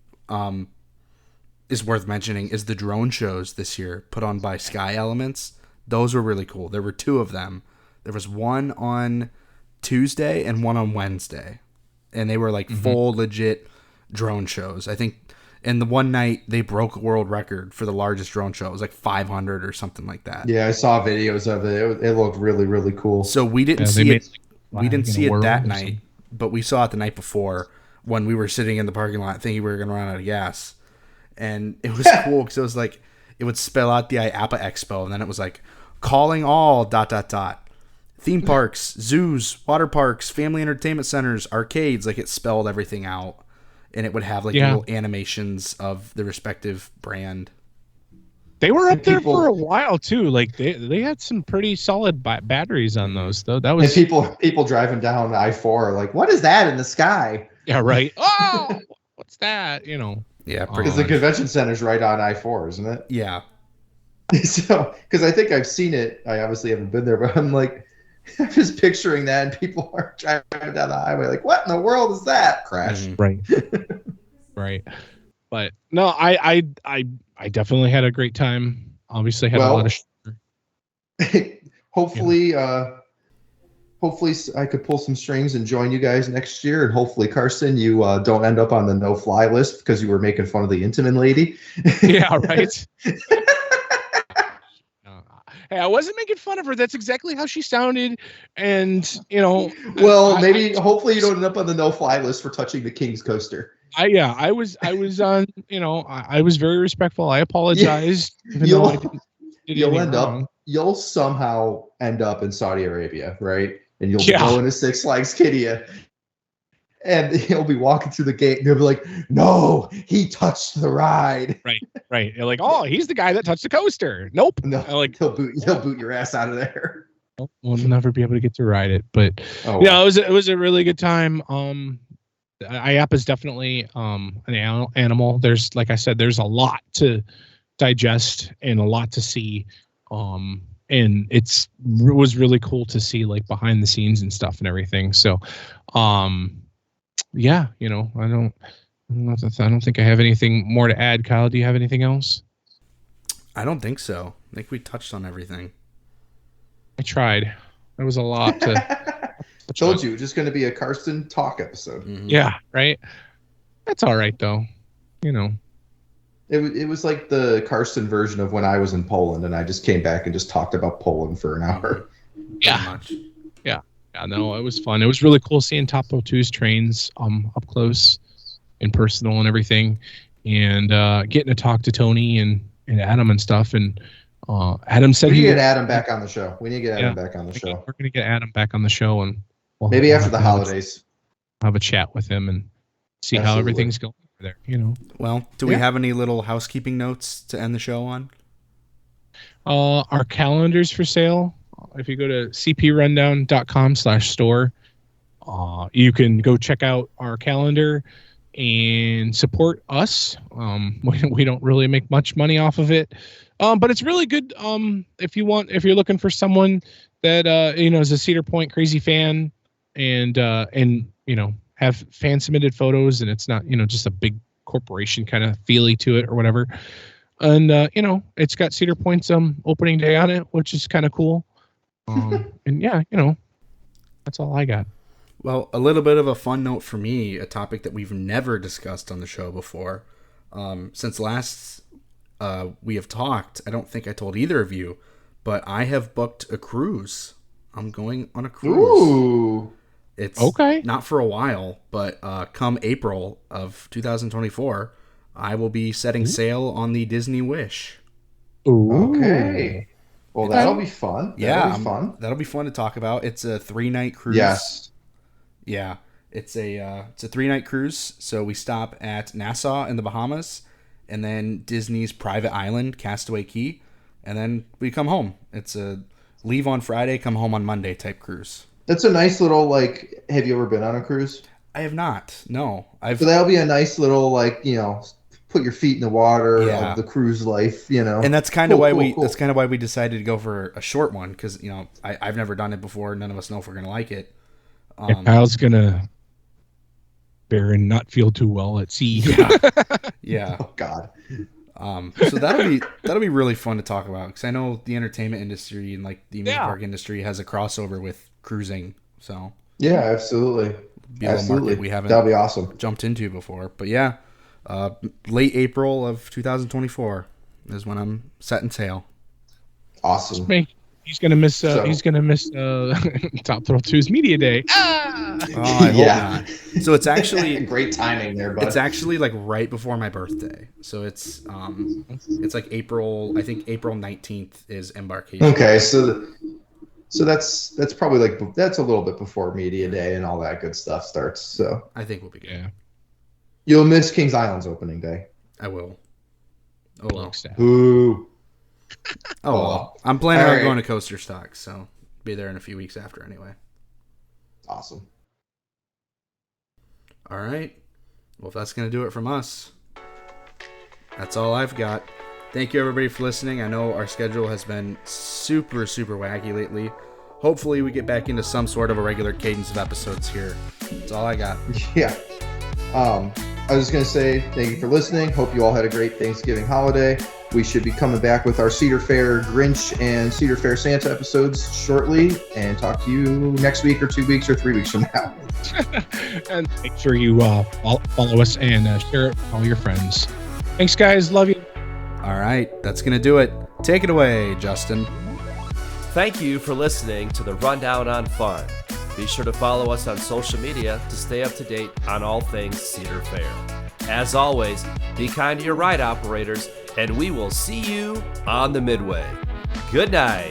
is worth mentioning is the drone shows this year put on by Sky Elements. Those were really cool. There were 2 of them. There was one on Tuesday and one on Wednesday. And they were like full legit drone shows. I think in the one night they broke a world record for the largest drone show. It was like 500 or something like that. Yeah, I saw videos of it. It looked really, really cool. So we didn't see it. We didn't see it that night, but we saw it the night before when we were sitting in the parking lot thinking we were going to run out of gas. And it was cool because it was like, it would spell out the IAAPA Expo, and then it was like, calling all ... Theme parks, zoos, water parks, family entertainment centers, arcades. Like it spelled everything out, and it would have like little animations of the respective brand. They were up there for a while too. Like they had some pretty solid batteries on those though. That was and people driving down I-4 are like, what is that in the sky? Yeah, right. Oh, what's that? Yeah, because the convention center's right on I-4, isn't it? Yeah. So, because I think I've seen it. I obviously haven't been there, but I'm like, I'm just picturing that, and people are driving down the highway like, what in the world is that? Crash. Right. Right. But no, I definitely had a great time. Obviously had a lot of sugar. Hopefully I could pull some strings and join you guys next year. And hopefully, Carsten, you don't end up on the no-fly list because you were making fun of the Intamin lady. Yeah, right. Hey, I wasn't making fun of her. That's exactly how she sounded. And, well, hopefully you don't end up on the no-fly list for touching the King's coaster. I was on, I was very respectful. I apologized. You'll somehow end up in Saudi Arabia, right? And you'll go into Six Flags Qiddiya, and he'll be walking through the gate, and he'll be like, "No, he touched the ride." Right. You're like, "Oh, he's the guy that touched the coaster." Nope. No, he'll boot your ass out of there. We'll never be able to get to ride it, but it was a really good time. IAAPA is definitely an animal. There's, like I said, there's a lot to digest and a lot to see. And it was really cool to see like behind the scenes and stuff and everything. So, I don't think I have anything more to add. Kyle, do you have anything else? I don't think so. I think we touched on everything. I tried. There was a lot to. I told you, just going to be a Carsten talk episode. Mm-hmm. Yeah, right. That's all right though. It was like the Carsten version of when I was in Poland and I just came back and just talked about Poland for an hour. Yeah. Yeah. No, it was fun. It was really cool seeing Top 2's trains up close and personal and everything. and getting to talk to Tony and Adam and stuff. And Adam said we need he to get Adam back on the show. We need to get Adam back on the show. We're going to get Adam back on the show, and maybe after the holidays. Have a chat with him and see how everything's going there. Well, do we have any little housekeeping notes to end the show on? Our calendar's for sale. If you go to cprundown.com/store, you can go check out our calendar and support us. We don't really make much money off of it, but it's really good. If you're looking for someone that is a Cedar Point crazy fan and have fan submitted photos, and it's not just a big corporation kind of feely to it or whatever. And it's got Cedar Point's opening day on it, which is kind of cool. And that's all I got. Well, a little bit of a fun note for me, a topic that we've never discussed on the show before. Since last we have talked, I don't think I told either of you, but I have booked a cruise. I'm going on a cruise. Ooh. It's okay. Not for a while, but come April of 2024, I will be setting sail on the Disney Wish. Ooh. Okay. Well, that'll be fun. That'll be fun to talk about. It's a 3-night cruise. Yes. Yeah. It's a 3-night cruise. So we stop at Nassau in the Bahamas, and then Disney's private island, Castaway Cay, and then we come home. It's a leave on Friday, come home on Monday type cruise. That's a nice little, have you ever been on a cruise? I have not. No. So that'll be a nice little, put your feet in the water of the cruise life, And that's kind of that's kind of why we decided to go for a short one, because I've never done it before. None of us know if we're gonna like it. Kyle's gonna bear and not feel too well at sea. Yeah. Oh God. So that'll be really fun to talk about, because I know the entertainment industry and the amusement park industry has a crossover with cruising. So yeah, absolutely. Be a little market we haven't That'll be awesome. Jumped into before. But yeah, late April of 2024 is when I'm setting sail. Awesome. He's gonna miss. He's gonna miss Top Thrill 2's media day. Oh, I hope not. So it's actually great timing there, bud. It's actually right before my birthday. So it's April. I think April 19th is embarkation. Okay, so that's probably that's a little bit before media day and all that good stuff starts. So I think we'll be good. Yeah. You'll miss Kings Island's opening day. I will. Oh well. Ooh. Oh well. I'm planning on going to Coaster Stock, so be there in a few weeks after anyway. Awesome. All right. Well, if that's going to do it from us, that's all I've got. Thank you, everybody, for listening. I know our schedule has been super, super wacky lately. Hopefully, we get back into some sort of a regular cadence of episodes here. That's all I got. Yeah. I was just going to say thank you for listening. Hope you all had a great Thanksgiving holiday. We should be coming back with our Cedar Fair Grinch and Cedar Fair Santa episodes shortly, and talk to you next week or 2 weeks or 3 weeks from now. And make sure you follow us and share it with all your friends. Thanks, guys. Love you. All right. That's going to do it. Take it away, Justin. Thank you for listening to the Rundown on Fun. Be sure to follow us on social media to stay up to date on all things Cedar Fair. As always, be kind to your ride operators, and we will see you on the Midway. Good night.